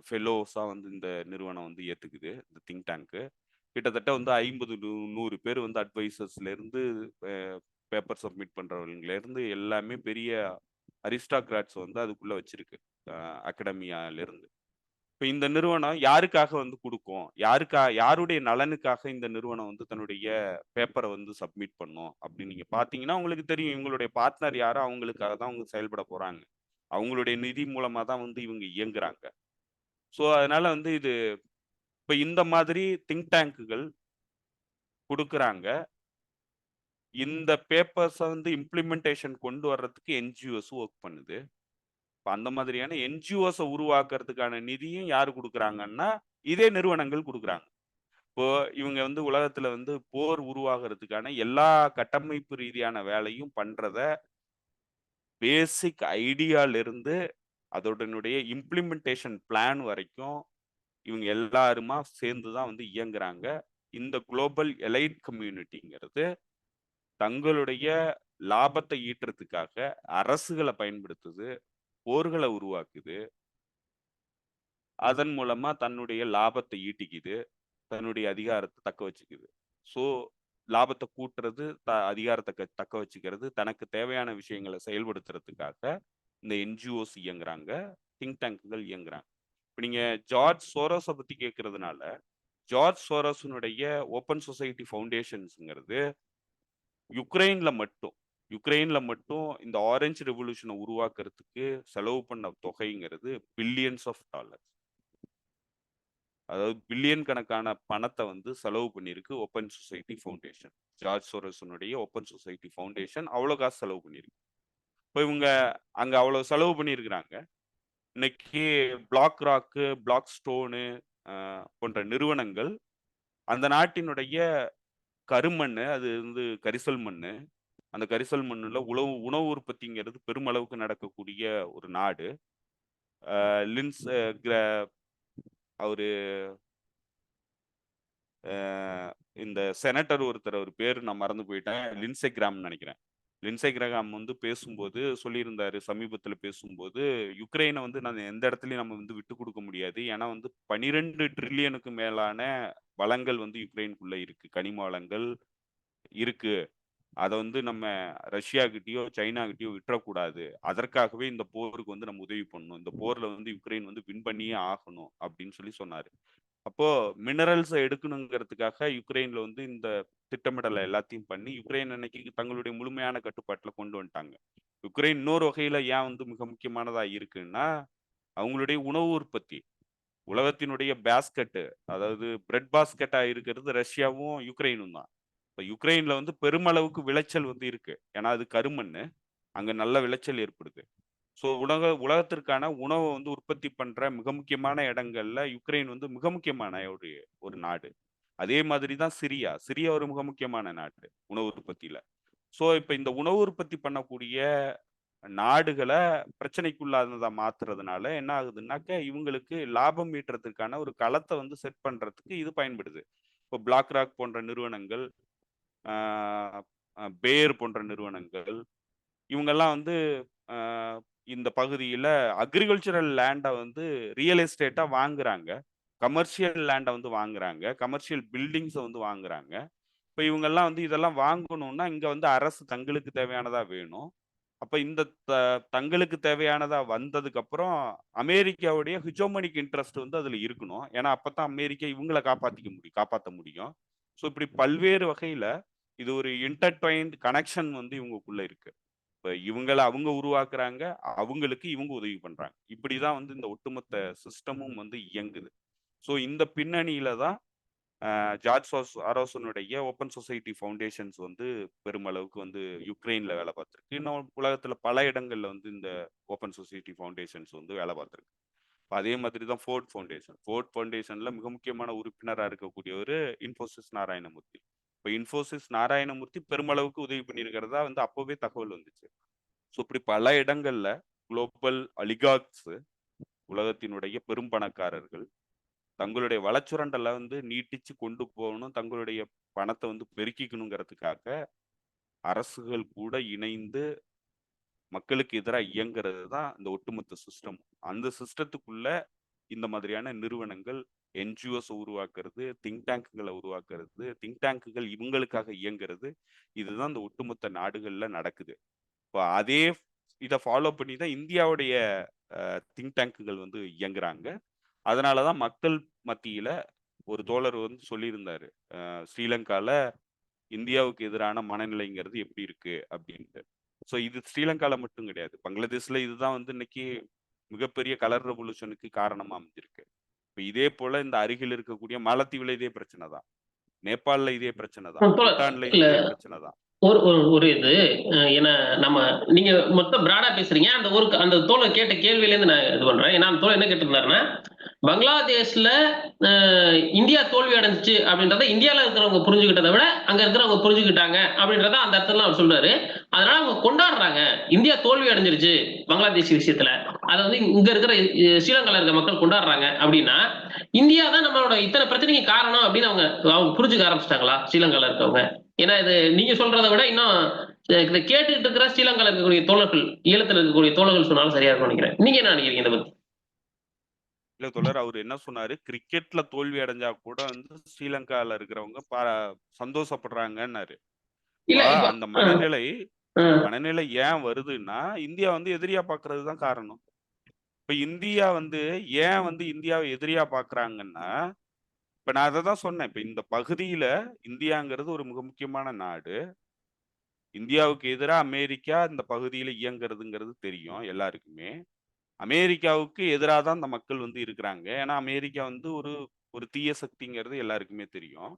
ஃபெலோஸா வந்து இந்த நிறுவனம் வந்து ஏத்துக்குது. இந்த திங்க் டேங்க். கிட்டத்தட்ட வந்து 50, 100 பேர் வந்து அட்வைசர்ஸ்ல இருந்து அ பேப்பர் சப்மிட் பண்றவங்கல இருந்து எல்லாமே பெரிய அரிஸ்டாக்ராட்ஸ் வந்து அதுக்குள்ள வச்சிருக்கு அகாடமியால இருந்து. இப்ப இந்த நிறுவனம் யாருக்காக வந்து கொடுக்கும், யாருடைய நலனுக்காக இந்த நிறுவனம் வந்து தன்னுடைய பேப்பரை வந்து சப்மிட் பண்ணும் அப்படின்னு நீங்க பாத்தீங்கன்னா உங்களுக்கு தெரியும். இவங்களுடைய பார்ட்னர் யாரோ அவங்களுக்காக தான் அவங்க செயல்பட போறாங்க. அவங்களுடைய நிதி மூலமா தான் வந்து இவங்க இயங்குறாங்க. ஸோ அதனால வந்து இது இப்ப இந்த மாதிரி திங்க் டேங்குகள் கொடுக்குறாங்க. இந்த பேப்பர்ஸ வந்து இம்ப்ளிமெண்டேஷன் கொண்டு வர்றதுக்கு என்ஜிஓஸ் ஒர்க் பண்ணுது. இப்ப அந்த மாதிரியான என்ஜிஓஸ உருவாக்குறதுக்கான நிதியும் யாரு குடுக்குறாங்கன்னா, இதே நிறுவனங்கள் குடுக்குறாங்க. இப்போ இவங்க வந்து உலகத்துல வந்து போர் உருவாகுறதுக்கான எல்லா கட்டமைப்பு ரீதியான வேலையும் பண்றத, பேசிக் ஐடியாலிருந்து அதனுடைய இம்ப்ளிமெண்டேஷன் பிளான் வரைக்கும் இவங்க எல்லாருமா சேர்ந்து தான் வந்து இயங்குறாங்க. இந்த குளோபல் எலைட் கம்யூனிட்டிங்கிறது தங்களுடைய லாபத்தை ஈட்டுறதுக்காக அரசுகள பயன்படுத்துது, போர்கள உருவாக்குது. அதன் மூலமா தன்னுடைய லாபத்தை ஈட்டிக்குது. தன்னுடைய அதிகாரத்த தக்க வச்சுக்குது. ஸோ லாபத்த கூட்டுறது, அதிகாரத்த தக்க வச்சுக்கிறது, தனக்கு தேவையான விஷயங்கள செயல்படுத்துறதுக்காக இந்த என்ஜிஓஸ் இயங்குறாங்க. திங்க் டேங்க்குகள் இயங்குறாங்க. இப்ப நீங்க ஜார்ஜ் சோரோஸ பத்தி கேட்கறதுனால, ஜார்ஜ் சோரோஸினுடைய ஓப்பன் சொசைட்டி ஃபவுண்டேஷன்ஸ்ங்கிறது யுக்ரைன்ல மட்டும் இந்த ஆரஞ்ச் ரெவல்யூஷன உருவாக்குறதுக்கு செலவு பண்ண தொகைங்கிறது பில்லியன்ஸ் ஆஃப் டாலர்ஸ். அதாவது பில்லியன் கணக்கான பணத்தை வந்து செலவு பண்ணியிருக்கு ஓப்பன் சொசைட்டி ஃபவுண்டேஷன். ஜார்ஜ் சோரோஸனுடைய ஓப்பன் சொசைட்டி ஃபவுண்டேஷன் அவ்வளோ காசு செலவு பண்ணியிருக்கு. இப்போ இவங்க அங்க அவ்வளவு செலவு பண்ணியிருக்கிறாங்க. இன்னைக்கு பிளாக் ராக்கு, பிளாக் ஸ்டோனு போன்ற நிறுவனங்கள் அந்த நாட்டினுடைய கருமண்ணு, அது வந்து கரிசல் மண்ணு. அந்த கரிசல் மண்ணுல உணவு உற்பத்திங்கிறது பெருமளவுக்கு நடக்கக்கூடிய ஒரு நாடு. லின்ஸ் அவரு இந்த செனட்டர் ஒருத்தர், அவர் பேரு நான் மறந்து போயிட்டேன். லின்சே கிராம்னு நினைக்கிறேன். லின்சே கிரகாம் வந்து பேசும்போது சொல்லியிருந்தாரு, சமீபத்துல பேசும்போது, யுக்ரைனை வந்து நான் எந்த இடத்துலயும் நம்ம வந்து விட்டு கொடுக்க முடியாது. ஏன்னா வந்து 12 ட்ரில்லியனுக்கு மேலான வளங்கள் வந்து யுக்ரைனுக்குள்ள இருக்கு. கனிம வளங்கள் இருக்கு. அத வந்து நம்ம ரஷ்யா கிட்டயோ, சைனா கிட்டயோ விட்டுறக்கூடாது. அதற்காகவே இந்த போருக்கு வந்து நம்ம உதவி பண்ணணும். இந்த போர்ல வந்து யுக்ரைன் வந்து வின் பண்ணியே ஆகணும் அப்படின்னு சொல்லி சொன்னாரு. அப்போ மினரல்ஸ எடுக்கணுங்கிறதுக்காக யுக்ரைன்ல வந்து இந்த திட்டமிடலை எல்லாத்தையும் பண்ணி யுக்ரைன் அன்னைக்கு தங்களுடைய முழுமையான கட்டுப்பாட்டுல கொண்டு வந்துட்டாங்க. யுக்ரைன் இன்னொரு வகையில ஏன் வந்து மிக முக்கியமானதா இருக்குன்னா, அவங்களுடைய உணவு உற்பத்தி. உலகத்தினுடைய பேஸ்கெட்டு, அதாவது பிரெட் பாஸ்கெட்டா இருக்கிறது ரஷ்யாவும், யுக்ரைனும் தான். இப்ப யுக்ரைன்ல வந்து பெருமளவுக்கு விளைச்சல் வந்து இருக்கு. ஏன்னா அது கருமண்ணு. அங்க நல்ல விளைச்சல் ஏற்படுது. ஸோ உலகத்திற்கான உணவை வந்து உற்பத்தி பண்ற மிக முக்கியமான இடங்கள்ல யுக்ரைன் வந்து மிக முக்கியமான ஒரு ஒரு நாடு. அதே மாதிரி தான் சிரியா. சிரியா ஒரு மிக முக்கியமான நாடு உணவு உற்பத்தியில. ஸோ இப்ப இந்த உணவு உற்பத்தி பண்ணக்கூடிய நாடுகள பிரச்சனைக்குள்ளானதா மாத்துறதுனால என்ன ஆகுதுன்னாக்க, இவங்களுக்கு லாபம் ஈட்டுறதுக்கான ஒரு களத்த வந்து செட் பண்றதுக்கு இது பயன்படுது. இப்போ பிளாக் ராக் போன்ற நிறுவனங்கள், ஆ பேர் போன்ற நிறுவனங்கள், இவங்கெல்லாம் வந்து அ இந்த பகுதியில அக்ரிகல்ச்சுரல் லேண்ட வந்து ரியல் எஸ்டேட்டா வாங்குறாங்க. கமர்ஷியல் லேண்ட வந்து வாங்குறாங்க. கமர்ஷியல் பில்டிங்ஸ வந்து வாங்குறாங்க. இப்ப இவங்கெல்லாம் வந்து இதெல்லாம் வாங்கணும்னா, இங்க வந்து அரசு தங்களுக்கு தேவையானதா வேணும். அப்ப இந்த த தங்களுக்கு தேவையானதா வந்ததுக்கப்புறம், அமெரிக்காவுடைய ஹிஜோமனிக் இன்ட்ரெஸ்ட் வந்து அதுல இருக்கணும். ஏன்னா, அப்பத்தான் அமெரிக்கா இவங்கள காப்பாத்த முடியும். ஸோ இப்படி பல்வேறு வகையில இது ஒரு இன்டர்ட்வைன்ட் கனெக்ஷன் வந்து இவங்களுக்குள்ள இருக்கு. இப்ப இவங்கள அவங்க உருவாக்குறாங்க. அவங்களுக்கு இவங்க உதவி பண்றாங்க. இப்படிதான் வந்து இந்த ஒட்டுமொத்த சிஸ்டமும் வந்து இயங்குது. ஸோ இந்த பின்னணியில தான் ஜார்ஜ் ஆரோசனுடைய ஓப்பன் சொசைட்டி ஃபவுண்டேஷன்ஸ் வந்து பெருமளவுக்கு வந்து யுக்ரைன்ல வேலை பார்த்திருக்கு. இன்னும் உலகத்துல பல இடங்கள்ல வந்து இந்த ஓப்பன் சொசைட்டி ஃபவுண்டேஷன்ஸ் வந்து வேலை பார்த்திருக்கு. அதே மாதிரி தான் ஃபோர்ட் ஃபவுண்டேஷன். ஃபோர்ட் ஃபவுண்டேஷன்ல மிக முக்கியமான உறுப்பினரா இருக்கக்கூடியவரு இன்ஃபோசிஸ் நாராயணமூர்த்தி. இப்ப இன்ஃபோசிஸ் நாராயணமூர்த்தி பெருமளவுக்கு உதவி பண்ணியிருக்கிறதா வந்து அப்பவே தகவல் வந்துச்சு. ஸோ இப்படி பல இடங்கள்ல குளோபல் அலிகார்க்ஸ், உலகத்தினுடைய பெரும் பணக்காரர்கள் தங்களுடைய வளச்சுரண்டலை வந்து நீட்டிச்சு கொண்டு போகணும், தங்களுடைய பணத்தை வந்து பெருக்கிக்கணுங்கிறதுக்காக அரசுகள் கூட இணைந்து மக்களுக்கு எதிராக இயங்குறது தான் இந்த ஒட்டுமொத்த சிஸ்டம். அந்த சிஸ்டத்துக்குள்ள இந்த மாதிரியான நிறுவனங்கள், என்ஜிஓஸ் உருவாக்குறது, திங்க் டேங்குகளை உருவாக்குறது, திங்க் டேங்குகள் இவங்களுக்காக இயங்குறது, இதுதான் இந்த ஒட்டுமொத்த நாடுகள்ல நடக்குது. இப்போ அதே இதை ஃபாலோ பண்ணி தான் இந்தியாவுடைய திங்க் டேங்குகள் வந்து இயங்குறாங்க. அதனாலதான் மக்கள் மத்தியில ஒரு தோழர் வந்து சொல்லியிருந்தாரு, ஸ்ரீலங்கால இந்தியாவுக்கு எதிரான மனநிலைங்கிறது எப்படி இருக்கு அப்படின்ட்டு. ஸோ இது ஸ்ரீலங்கால மட்டும் கிடையாது, பங்களாதேஷ்ல இதுதான் வந்து இன்னைக்கு மிகப்பெரிய கலர் ரெவல்யூஷனுக்கு காரணமா அமைஞ்சிருக்கு. இப்ப இதே போல இந்த அருகில் இருக்கக்கூடிய மாலத்தீவுல இதே பிரச்சனை தான், நேபாள்ல இதே பிரச்சனை தான், தோழர், பூட்டான்ல இல்ல இதே பிரச்சனை தான். ஒரு ஒரு ஒரு இது ஏன்னா நம்ம நீங்க மொத்தம் பிராடா பேசுறீங்க. அந்த தோழர் கேட்ட கேள்வியில இருந்து நான் இது பண்றேன். ஏன்னா அந்த தோழர் என்ன கேட்டிருந்தாருன்னா, பங்களாதேஷ்ல இந்தியா தோல்வி அடைஞ்சிச்சு அப்படின்றத இந்தியால இருக்கிறவங்க புரிஞ்சுக்கிட்டதை விட அங்க இருக்கிறவங்க புரிஞ்சுக்கிட்டாங்க அப்படின்றத அந்த இடத்துல அவர் சொல்றாரு. அதனால அவங்க கொண்டாடுறாங்க, இந்தியா தோல்வி அடைஞ்சிருச்சு பங்களாதேஷ் விஷயத்துல, அதை வந்து இங்க இருக்கிற ஸ்ரீலங்கால இருக்க மக்கள் கொண்டாடுறாங்க அப்படின்னா, இந்தியா தான் நம்மளோட இத்தனை பிரச்சனைக்கு காரணம் அப்படின்னு அவங்க அவங்க புரிஞ்சுக்க ஆரம்பிச்சிட்டாங்களா ஸ்ரீலங்கால இருக்கவங்க? ஏன்னா இது நீங்க சொல்றதை விட இன்னும் இதை கேட்டுட்டு இருக்கிற ஸ்ரீலங்கால இருக்கக்கூடிய தோழர்கள், ஈழத்துல இருக்கக்கூடிய தோழர்கள் சொன்னாலும் சரியா இருக்கும் நினைக்கிறேன். நீங்க என்ன நினைக்கிறீங்க இதை பத்தி? இல்ல தோழர், அவர் என்ன சொன்னாரு, கிரிக்கெட்ல தோல்வி அடைஞ்சா கூட வந்து ஸ்ரீலங்கால இருக்கிறவங்க சந்தோஷப்படுறாங்கன்னாரு. இல்ல இப்ப அந்த மனநிலை அஹ், மனநிலை ஏன் வருதுன்னா, இந்தியா வந்து எதிரியா பாக்குறது தான் காரணம். இப்ப இந்தியா வந்து ஏன் வந்து இந்தியாவை எதிரியா பாக்குறாங்கன்னா, இப்ப நான் அதை தான் சொன்னேன், இப்ப இந்த பகுதியில இந்தியாங்கிறது ஒரு மிக முக்கியமான நாடு. இந்தியாவுக்கு எதிரா அமெரிக்கா இந்த பகுதியில இயங்குறதுங்கிறது தெரியும் எல்லாருக்குமே. அமெரிக்காவுக்கு எதிரா தான் இந்த மக்கள் வந்து இருக்கிறாங்க. ஏன்னா அமெரிக்கா வந்து ஒரு ஒரு தீய சக்திங்கிறது எல்லாருக்குமே தெரியும்.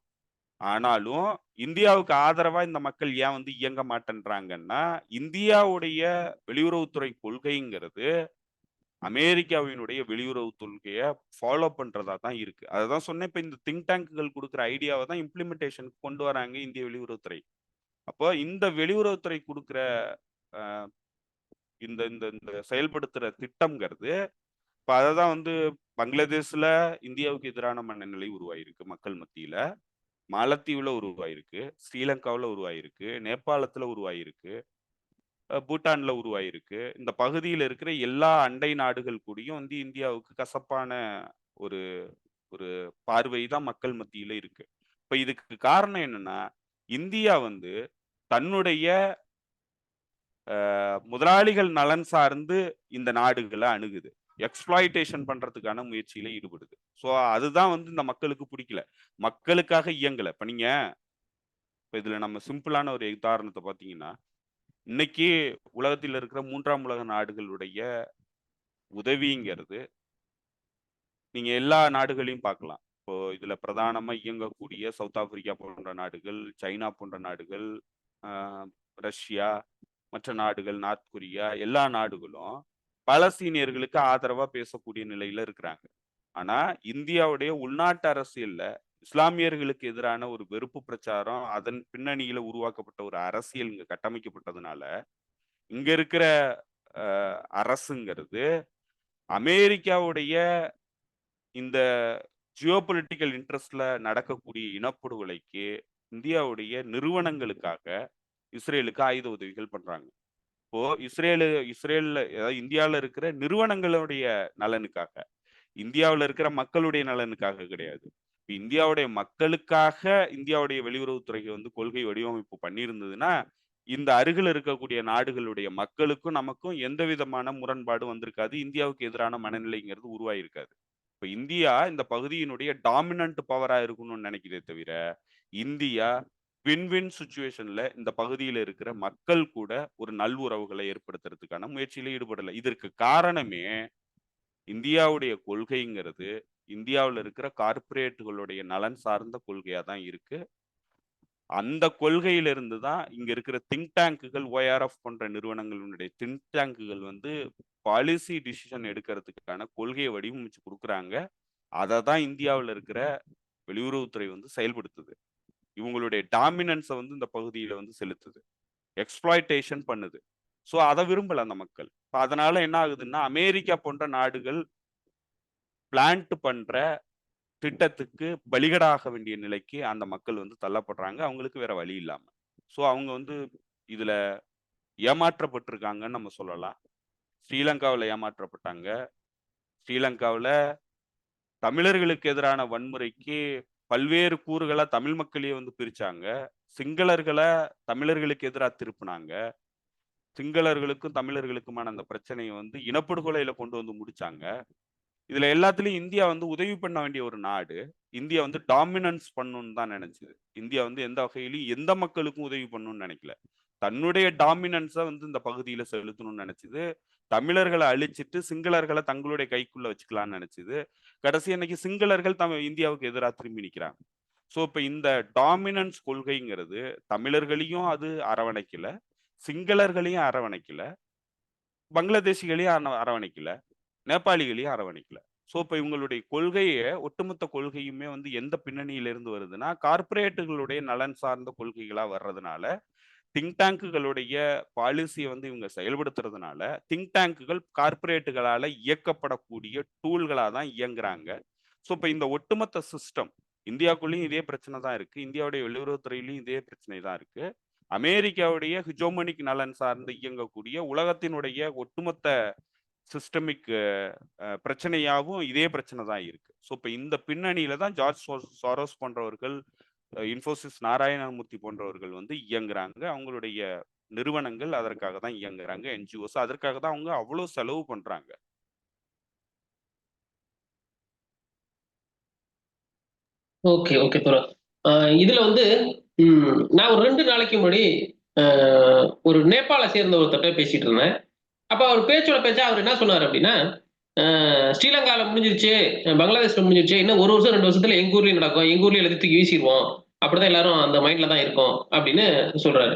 ஆனாலும் இந்தியாவுக்கு ஆதரவா இந்த மக்கள் ஏன் வந்து இயங்க மாட்டேன்றாங்கன்னா, இந்தியாவுடைய வெளியுறவுத்துறை கொள்கைங்கிறது அமெரிக்காவினுடைய வெளியுறவு கொள்கைய ஃபாலோ பண்றதா தான் இருக்கு. அததான் சொன்னேன், இப்ப இந்த திங்க் டேங்குகள் குடுக்குற ஐடியாவ தான் இம்ப்ளிமெண்டேஷனுக்கு கொண்டு வராங்க இந்திய வெளியுறவுத்துறை. அப்போ இந்த வெளியுறவுத்துறை குடுக்குற அ இந்த இந்த இந்த செயல்படுத்துற திட்டம்ங்கிறது, இப்ப அததான் வந்து பங்களாதேஷ்ல இந்தியாவுக்கு எதிரான மனநிலை உருவாயிருக்கு மக்கள் மத்தியில. மாலத்தீவுல உருவாயிருக்கு, ஸ்ரீலங்காவுல உருவாயிருக்கு, நேபாளத்துல உருவாயிருக்கு, பூட்டான்ல உருவாயிருக்கு. இந்த பகுதியில இருக்கிற எல்லா அண்டை நாடுகள் கூடயும் வந்து இந்தியாவுக்கு கசப்பான ஒரு ஒரு பார்வை தான் மக்கள் மத்தியில இருக்கு. இப்ப இதுக்கு காரணம் என்னன்னா, இந்தியா வந்து தன்னுடைய முதலாளிகள் நலன் சார்ந்து இந்த நாடுகள அணுகுது. எக்ஸ்ப்ளாய்டேஷன் பண்றதுக்கான முயற்சியில ஈடுபடுது. ஸோ அதுதான் வந்து இந்த மக்களுக்கு புடிக்கல. மக்களுக்காக இயங்கல. இப்ப இதுல நம்ம சிம்பிளான ஒரு உதாரணத்த பார்த்தீங்கன்னா, இன்னைக்கு உலகத்தில் இருக்கிற 3ஆம் உலக நாடுகளுடைய உதவிங்கிறது, நீங்க எல்லா நாடுகளையும் பார்க்கலாம். இப்போ இதுல பிரதானமா இயங்கக்கூடிய சவுத் ஆப்பிரிக்கா போன்ற நாடுகள், சைனா போன்ற நாடுகள், அ ரஷ்யா, மற்ற நாடுகள், நார்த் கொரியா, எல்லா நாடுகளும் பாலஸ்தீனியர்களுக்கு ஆதரவா பேசக்கூடிய நிலையில இருக்கிறாங்க. ஆனா, இந்தியாவுடைய உள்நாட்டு அரசியல்ல இஸ்லாமியர்களுக்கு எதிரான ஒரு வெறுப்பு பிரச்சாரம், அதன் பின்னணியில உருவாக்கப்பட்ட ஒரு அரசியல் இங்க கட்டமைக்கப்பட்டதுனால, இங்க இருக்கிற அ அரசுங்கிறது அமெரிக்காவுடைய இந்த ஜியோபொலிட்டிக்கல் இன்ட்ரெஸ்ட்ல நடக்கக்கூடிய இனப்படுகொலைக்கு இந்தியாவுடைய நிறுவனங்களுக்காக இஸ்ரேலுக்கு ஆயுத உதவிகள் பண்றாங்க. இப்போ இஸ்ரேல்ல அதாவது இந்தியாவுல இருக்கிற நிறுவனங்களுடைய நலனுக்காக, இந்தியாவுல இருக்கிற மக்களுடைய நலனுக்காக கிடையாது. இப்ப இந்தியாவுடைய மக்களுக்காக இந்தியாவுடைய வெளியுறவுத்துறை வந்து கொள்கை வடிவமைப்பு பண்ணியிருந்ததுன்னா, இந்த அருகில இருக்கக்கூடிய நாடுகளுடைய மக்களுக்கும், நமக்கும் எந்த விதமான முரண்பாடும் வந்திருக்காது. இந்தியாவுக்கு எதிரான மனநிலைங்கிறது உருவாயிருக்காது. இப்ப இந்தியா இந்த பகுதியினுடைய டாமினன்ட் பவரா இருக்கணும்னு நினைக்குதே தவிர, இந்தியா வின் வின் சிச்சுவேஷன்ல இந்த பகுதியில இருக்கிற மக்கள் கூட ஒரு நல்வுறவுகளை ஏற்படுத்துறதுக்கான முயற்சியில ஈடுபடல. இதற்கு காரணமே இந்தியாவுடைய கொள்கைங்கிறது, இந்தியாவுல இருக்கிற கார்ப்பரேட்டுகளுடைய நலன் சார்ந்த கொள்கையா தான் இருக்கு. அந்த கொள்கையிலிருந்து தான் இங்க இருக்கிற திங்க் டேங்குகள், ORF போன்ற நிறுவனங்களுடைய திங்க் டேங்குகள் வந்து பாலிசி டிசிஷன் எடுக்கிறதுக்கான கொள்கையை வடிவமைச்சு குடுக்குறாங்க. அத தான் இந்தியாவுல இருக்கிற வெளியுறவுத்துறை வந்து செயல்படுத்துது. இவங்களுடைய டாமினன்ஸ வந்து இந்த பகுதியில வந்து செலுத்துது. எக்ஸ்ப்ளாய்டேஷன் பண்ணுது. ஸோ அத விரும்பல அந்த மக்கள். இப்ப அதனால என்ன ஆகுதுன்னா, அமெரிக்கா போன்ற நாடுகள் பிளான்ட் பண்ற திட்டத்துக்கு பலிகடாக வேண்டிய நிலைக்கு அந்த மக்கள் வந்து தள்ளப்படுறாங்க. அவங்களுக்கு வேற வழி இல்லாம. ஸோ அவங்க வந்து இதுல ஏமாற்றப்பட்டிருக்காங்கன்னு நம்ம சொல்லலாம். ஸ்ரீலங்காவுல ஏமாற்றப்பட்டாங்க. ஸ்ரீலங்காவுல தமிழர்களுக்கு எதிரான வன்முறைக்கு பல்வேறு கூறுகளா தமிழ் மக்களையே வந்து பிரிச்சாங்க. சிங்களர்கள தமிழர்களுக்கு எதிரா திருப்புனாங்க. சிங்களர்களுக்கும் தமிழர்களுக்குமான அந்த பிரச்சனையை வந்து இனப்படுகொலையில கொண்டு வந்து முடிச்சாங்க. இதுல எல்லாத்துலயும் இந்தியா வந்து உதவி பண்ண வேண்டிய ஒரு நாடு. இந்தியா வந்து டாமினன்ஸ் பண்ணணும்னு தான் நினைச்சது. இந்தியா வந்து எந்த வகையிலும் எந்த மக்களுக்கும் உதவி பண்ணணும்னு நினைக்கல. தன்னுடைய டாமினன்ஸ வந்து இந்த பகுதியில செலுத்தணும்னு நினைச்சது. தமிழர்கள அழிச்சிட்டு சிங்களர்கள தங்களுடைய கைக்குள்ள வச்சுக்கலாம்னு நினைச்சது. கடைசி அன்னைக்கு சிங்களர்கள் இந்தியாவுக்கு எதிரா திரும்பி நிக்கிறாங்க. ஸோ இப்ப இந்த டாமினன்ஸ் கொள்கைங்கிறது தமிழர்களையும் அது அரவணைக்கல, சிங்களர்களையும் அரவணைக்கல, பங்களாதேசிகளையும் அரவணைக்கல, நேபாளிகளையும் அரவணைக்கல. ஸோ இப்ப இவங்களுடைய ஒட்டுமொத்த கொள்கையுமே வந்து எந்த பின்னணியில இருந்து வருதுன்னா, கார்ப்பரேட்டுகளுடைய நலன் சார்ந்த கொள்கைகளா வர்றதுனால, திங்க் டேங்குகளுடைய பாலிசிய வந்து இவங்க செயல்படுத்துறதுனால, திங்க் டேங்குகள் கார்ப்பரேட்டுகளால இயக்கப்படக்கூடிய டூல்களா தான் இயங்குறாங்க. ஸோ இப்ப இந்த ஒட்டுமொத்த சிஸ்டம் இந்தியாக்குள்ளேயும் இதே பிரச்சனை தான் இருக்கு. இந்தியாவுடைய வெளியுறவுத்துறையிலயும் இதே பிரச்சனை தான் இருக்கு. அமெரிக்காவுடைய ஹிஜோமனிக் நலன் சார்ந்து இயங்கக்கூடிய உலகத்தினுடைய ஒட்டுமொத்த சிஸ்டமிக் பிரச்சனையாவும் இதே பிரச்சனை தான் இருக்கு. ஸோ இப்ப இந்த பின்னணியில தான் ஜார்ஜ் சாரோஸ் போன்றவர்கள், இன்ஃபோசிஸ் நாராயணமூர்த்தி போன்றவர்கள் வந்து இயங்குறாங்க. அவங்களுடைய நிறுவனங்கள் அதற்காக தான் இயங்குறாங்க. என்ஜிஓஸ் அதற்காக தான் அவங்க அவ்வளவு செலவு பண்றாங்க. ஓகே, ஓகே தோழர். இதுல வந்து நான் ஒரு 2 நாளைக்கு முன்னாடி ஒரு நேபாள சேர்ந்த ஒருத்தர்ட்ட பேசிட்டு இருந்தேன். அப்ப அவர் பேச்சோட பேச்சா அவர் என்ன சொன்னாரு அப்படின்னா, ஸ்ரீலங்கால முடிஞ்சிருச்சு, பங்களாதேஷ்ல முடிஞ்சிருச்சு. இன்னும் 1 வருஷம் 2 வருஷத்துல எங்க ஊர்லயும் நடக்கும். எங்க ஊர்லயும் எல்லாத்தையும் தூக்கி வீசிருவோம். அப்படிதான் எல்லாரும் அந்த மைண்ட்ல தான் இருக்கோம் அப்படின்னு சொல்றாரு.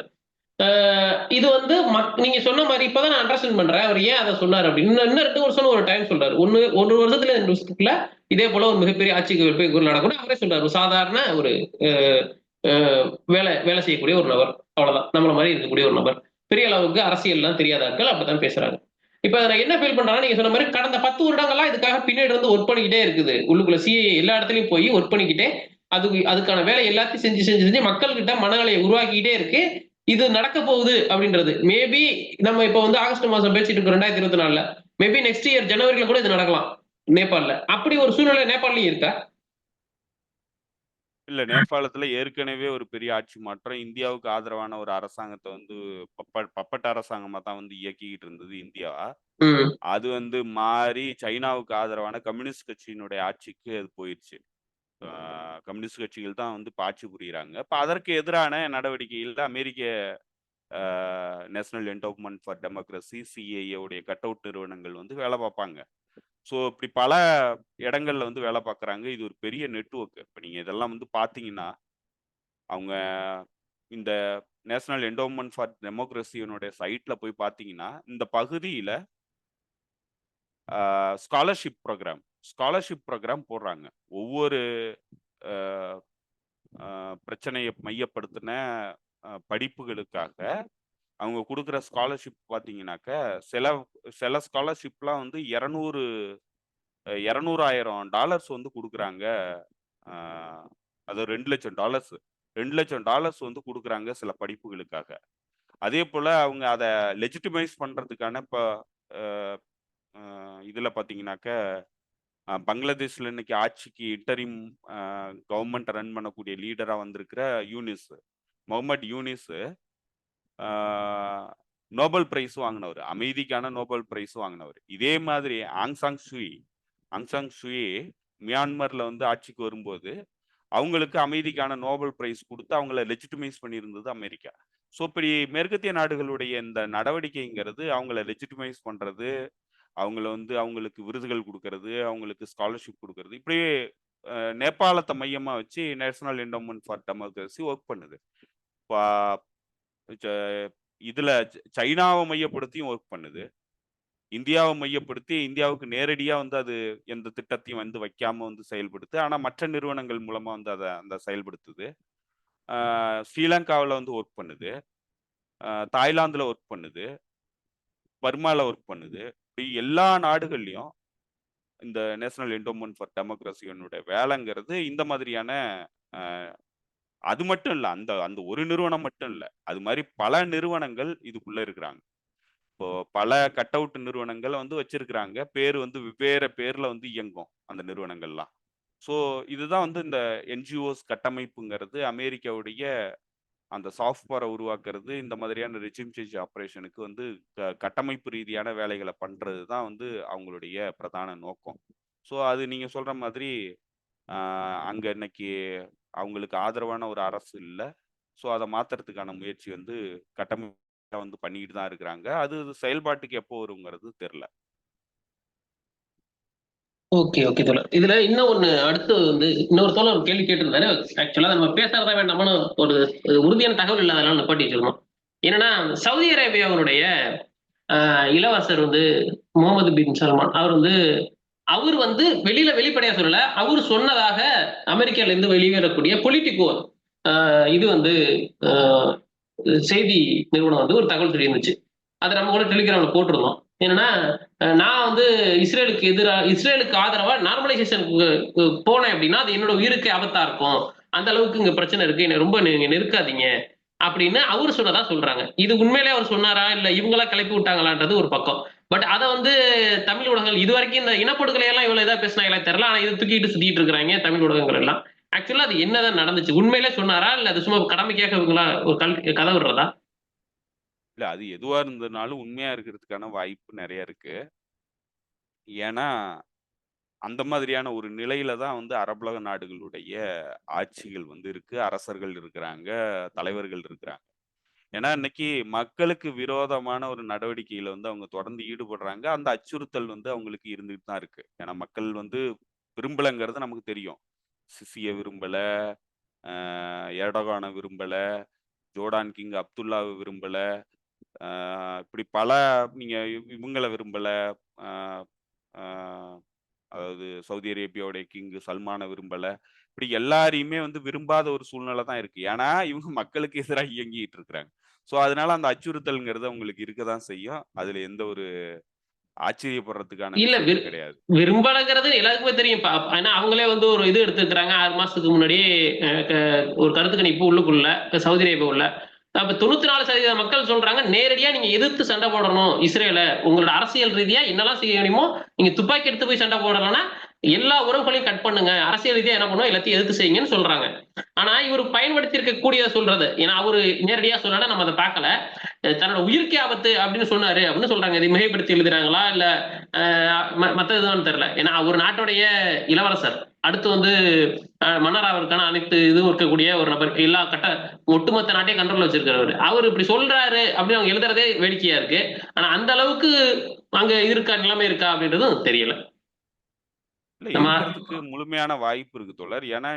இது வந்து நீங்க சொன்ன மாரி இப்பதான் நான் அண்டர்ஸ்டாண்ட் பண்றேன். அவர் ஏன் அத சொன்னாரு அப்படின்னு. இன்னும் 2 வருஷம்னு ஒரு டைம் சொல்றாரு. 1 வருஷத்துல 2 வருஷத்துக்குள்ள இதே போல ஒரு மிகப்பெரிய ஆட்சி கவிழ்ப்பு எங்க ஊர்ல நடக்கும்னு அவரே சொல்றாரு. ஒரு சாதாரண ஒரு அ அ வேலை வேலை செய்யக்கூடிய ஒரு நபர். அவ்வளவுதான். நம்மள மாரி இருக்கக்கூடிய ஒரு நபர். பெரிய அளவுக்கு அரசியல்லாம் தெரியாத ஆட்கள் அப்படித்தான் பேசுறாங்க. இப்ப நான் என்ன ஃபீல் பண்றேன்னா, நீங்க சொன்ன மாரி கடந்த 10 வருடங்களா இதுக்காக பின்னாடி இருந்து ஒர்க் பண்ணிக்கிட்டே இருக்குது. உள்ளுக்குள்ள சிஏஏ எல்லா இடத்துலயும் போய் ஒர்க் பண்ணிக்கிட்டே, அதுக்கான வேலை எல்லாத்தையும் செஞ்சு மக்கள்கிட்ட மனநிலையை உருவாக்கிக்கிட்டே இருக்கு. இது நடக்க போகுது அப்படின்றது. மேபி நம்ம இப்ப வந்து ஆகஸ்ட் மாசம் பேசிட்டு இருக்கோம் 2024ல. மேபி நெக்ஸ்ட் இயர் ஜனவரில கூட இது நடக்கலாம். நேபாள்ல. அப்படி ஒரு சூழ்நிலை நேபாள்லயும் இருக்கா? இல்ல நேபாளத்துல ஏற்கனவே ஒரு பெரிய ஆட்சி மாற்றம். இந்தியாவுக்கு ஆதரவான ஒரு அரசாங்கத்த வந்து பப்பட் அரசாங்கமா தான் வந்து இயக்கிக்கிட்டு இருந்தது இந்தியா. ம். அது வந்து மாறி சைனாவுக்கு ஆதரவான கம்யூனிஸ்ட் கட்சியினுடைய ஆட்சிக்கு அது போயிருச்சு. கம்யூனிஸ்ட் கட்சிகள் தான் வந்து இப்ப ஆட்சி புரியிறாங்க. இப்ப அதற்கு எதிரான நடவடிக்கைகள்ல அமெரிக்க நேஷனல் என்டோவ்மென்ட் ஃபார் டெமோக்ரஸி, சிஏஏ உடைய கட் அவுட் நிறுவனங்கள் வந்து வேலை பார்ப்பாங்க. ஸோ இப்படி பல இடங்கள்ல வந்து வேலை பார்க்குறாங்க. இது ஒரு பெரிய நெட்வொர்க். இப்ப நீங்க இதெல்லாம் வந்து பார்த்தீங்கன்னா, அவங்க இந்த நேஷனல் என்டோவ்மென்ட் ஃபார் டெமோக்ரஸியினுடைய சைட்ல போய் பார்த்தீங்கன்னா, இந்த பகுதியில ஸ்காலர்ஷிப் ப்ரோகிராம் போடுறாங்க. ஒவ்வொரு அ அ பிரச்சனைய மையப்படுத்தின படிப்புகளுக்காக அவங்க குடுக்குற ஸ்காலர்ஷிப் பார்த்தீங்கன்னாக்க, சில சில ஸ்காலர்ஷிப்லாம் வந்து 200,000 வந்து குடுக்குறாங்க. அ அது $2,00,000 $2,00,000 வந்து குடுக்குறாங்க சில படிப்புகளுக்காக. அதேபோல அவங்க அத லெஜிட்டிமைஸ் பண்றதுக்கான இப்ப அ அ இதுல பார்த்தீங்கன்னாக்க, பங்களாதேஷ்ல இன்னைக்கு ஆட்சிக்கு இன்டரிம் அ கவர்ன்மெண்ட் ரன் பண்ணக்கூடிய லீடரா வந்திருக்கிற முகமது யூனிஸ் ஆ நோபல் பிரைஸ் வாங்குனவரு. அமைதிக்கான நோபல் பிரைஸ் வாங்குனவரு. இதே மாதிரி ஆங் சாங் சூயி மியான்மர்ல வந்து ஆட்சிக்கு வரும்போது, அவங்களுக்கு அமைதிக்கான நோபல் பிரைஸ் குடுத்து அவங்கள லெஜிட்டிமைஸ் பண்ணியிருந்தது அமெரிக்கா. ஸோ இப்படி மேற்கத்திய நாடுகளுடைய இந்த நடவடிக்கைங்கிறது அவங்கள லெஜிட்டிமைஸ் பண்றது, அவங்கள வந்து அவங்களுக்கு விருதுகள் குடுக்கறது, அவங்களுக்கு ஸ்காலர்ஷிப் குடுக்கறது, இப்படியே நேபாளத்த மையமா வச்சு நேஷனல் என்டோவ்மென்ட் ஃபார் டெமோக்ரஸி ஒர்க் பண்ணுது. பா ச இதுல சைனாவ மையப்படுத்தியும் ஒர்க் பண்ணுது. இந்தியாவ மையப்படுத்தி இந்தியாவுக்கு நேரடியா வந்து அது எந்த திட்டத்தையும் வந்து வைக்காம வந்து செயல்படுத்து. ஆனா மற்ற நிறுவனங்கள் மூலமா வந்து அந்த செயல்படுத்துது. ஆ ஸ்ரீலங்காவுல வந்து ஒர்க் பண்ணுது. தாய்லாந்துல ஒர்க் பண்ணுது. பர்மால ஒர்க் பண்ணுது. இப்படி எல்லா நாடுகள்லயும் இந்த நேஷனல் என்டோவ்மென்ட் ஃபார் டெமோக்ரஸியினுடைய வேலைங்கிறது இந்த மாதிரியான அ அது மட்டும் இல்ல. அந்த அந்த ஒரு நிறுவனம் மட்டும் இல்ல. அது மாரி பல நிறுவனங்கள் இதுக்குள்ள இருக்கிறாங்க. இப்போ பல கட் அவுட் நிறுவனங்கள் வந்து வச்சிருக்கிறாங்க. பேரு வந்து வெவ்வேறு பேர்ல வந்து இயங்கும் அந்த நிறுவனங்கள்லாம். ஸோ இதுதான் வந்து இந்த என்ஜிஓஸ் கட்டமைப்புங்கிறது அமெரிக்காவுடைய அந்த சாஃப்ட் பவரை உருவாக்குறது, இந்த மாதிரியான ரெஜிம் சேஞ்ச் ஆப்பரேஷனுக்கு வந்து கட்டமைப்பு ரீதியான வேலைகள பண்றது தான் வந்து அவங்களுடைய பிரதான நோக்கம். ஸோ அது நீங்க சொல்ற மாதிரி அ அங்க இன்னைக்கு அவங்களுக்கு ஆதரவான ஒரு அரசு இல்ல. ஸோ அத மாத்துறதுக்கான முயற்சி வந்து கட்டமைப்பா வந்து பண்ணிக்கிட்டு தான் இருக்கிறாங்க. அது செயல்பாட்டுக்கு எப்போ வருங்கிறது தெரியல. ஓகே, ஓகே தோழர். இதுல இன்னும் ஒண்ணு அடுத்து வந்து இன்னொரு தோழர் ஒரு கேள்வி கேட்டிருந்தாரு. ஆக்சுவலா நம்ம பேசுறதா வேண்டாமான்னு ஒரு உறுதியான தகவல் இல்லாதனால நிப்பாட்டி வச்சிருந்தோம். என்னன்னா, சவுதி அரேபியாவினுடைய இளவரசர் வந்து முகமது பின் சல்மான் அவர் வந்து வெளிப்படையா சொல்லல. அவரு சொன்னதாக அமெரிக்கால இருந்து வெளிவரக்கூடிய பொலிட்டிகோ இது வந்து அ செய்தி நிறுவனம் வந்து ஒரு தகவல் சொல்லியிருந்துச்சு. அத நம்ம கூட டெலிகிராம்ல போட்டிருந்தோம். என்னன்னா, நான் வந்து இஸ்ரேலுக்கு ஆதரவா நார்மலைசேஷனுக்கு போனேன் அப்படின்னா, அது என்னோட உயிருக்கு ஆபத்தா இருக்கும். அந்த அளவுக்கு இங்க பிரச்சனை இருக்கு. என்ன ரொம்ப நீங்க நெருக்காதீங்க. அப்படின்னு அவரு சொன்னதா சொல்றாங்க. இது உண்மையிலேயே அவர் சொன்னாரா? இல்ல இவங்களா கிளப்பி விட்டாங்களான்றது ஒரு பக்கம். பட் அத வந்து தமிழ் ஊடகங்கள் இதுவரைக்கும் இந்த இனப்படுகொலை எல்லாம் இவ்வளவு இதா பேசினாங்களே தெரியல. ஆனா இத தூக்கிட்டு சுத்திட்டு இருக்காங்க தமிழ் ஊடகங்கள் எல்லாம். ஆக்சுவலா அது என்னதான் நடந்துச்சு? உண்மையிலே சொன்னாரா? இல்ல அது சும்மா கடமைக்காக இவங்களா ஒரு கதை விடுறதா? இல்ல அது எதுவா இருந்ததுனாலும் உண்மையா இருக்கிறதுக்கான வாய்ப்பு நெறைய இருக்கு. ஏன்னா, அந்த மாதிரியான ஒரு நிலையில தான் வந்து அரபுலக நாடுகளுடைய ஆட்சிகள் வந்து இருக்கு. அரசர்கள் இருக்கிறாங்க, தலைவர்கள் இருக்கிறாங்க. ஏன்னா, இன்னைக்கு மக்களுக்கு விரோதமான ஒரு நடவடிக்கையில வந்து அவங்க தொடர்ந்து ஈடுபடுறாங்க. அந்த அச்சுறுத்தல் வந்து அவங்களுக்கு இருந்துட்டு தான் இருக்கு. ஏன்னா, மக்கள் வந்து விரும்பலங்கிறது நமக்கு தெரியும். சிசிய விரும்பல, அ எர்டோகான விரும்பல, ஜோர்டான் கிங் அப்துல்லாவ விரும்பல. அ இப்படி பல நீங்க இவங்கள விரும்பல. அ அ அதாவது சவுதி அரேபியாவுடைய கிங் சல்மான விரும்பல. இப்படி எல்லாரையுமே வந்து விரும்பாத ஒரு சூழ்நிலை தான் இருக்கு. ஏன்னா, இவங்க மக்களுக்கு எதிரா இயங்கிட்டு இருக்கிறாங்க. ஸோ, அதனால அந்த அச்சுறுத்தல்ங்கிறது அவங்களுக்கு இருக்க தான் செய்யும். அதுல எந்த ஒரு ஆச்சரியப்படுறதுக்கான இல்ல விஷயமும் கிடையாது. விரும்பலங்கிறது எல்லாருக்குமே தெரியும். ஏன்னா அவங்களே வந்து ஒரு இது எடுத்துருக்காங்க 6 மாசத்துக்கு முன்னாடி அ க ஒரு கருத்து கணிப்பு உள்ளுக்குள்ள சவுதி அரேபியாவுல. அப்ப 94% மக்கள் சொல்றாங்க, நேரடியா நீங்க எதிர்த்து சண்டை போடணும் இஸ்ரேல. உங்களோட அரசியல் ரீதியா என்னலாம் செய்ய முடியுமோ, நீங்க துப்பாக்கி எடுத்து போய் சண்டை போடலன்னா, எல்லா உறவுகளையும் கட் பண்ணுங்க. அரசியல் ரீதியா என்ன பண்ணுவோம் எல்லாத்தையும் எதிர்த்து செய்யுங்கன்னு சொல்றாங்க. ஆனா இவரு பயன்படுத்தி இருக்கக்கூடியத சொல்றது. ஏன்னா அவரு நேரடியா சொல்லல நம்ம அத பார்க்கல. தன்னோட உயிருக்கே ஆபத்து அப்படின்னு சொன்னாரு அப்படின்னு சொல்றாங்க. இதை மிகைப்படுத்தி எழுதுறாங்களா? இல்ல மத்த எதுவும் தெரியல. ஏன்னா ஒரு நாட்டுடைய இளவரசர். அடுத்து வந்து மன்னராவதற்கான அனைத்து இதுவும் இருக்கக்கூடிய ஒரு நபர். ஒட்டுமொத்த நாட்டையும் கண்ட்ரோல்ல வச்சிருக்கிறவரு. அவரு இப்படி சொல்றாரு அப்படின்னு அவங்க எழுதுறதே வேடிக்கையா இருக்கு. ஆனா அந்த அளவுக்கு அங்க நிலைமை இருக்கா அப்படின்றதும் தெரியல. இல்ல நம்ம இருக்கிறதுக்கு முழுமையான வாய்ப்பு இருக்கு தோழர். ஏன்னா,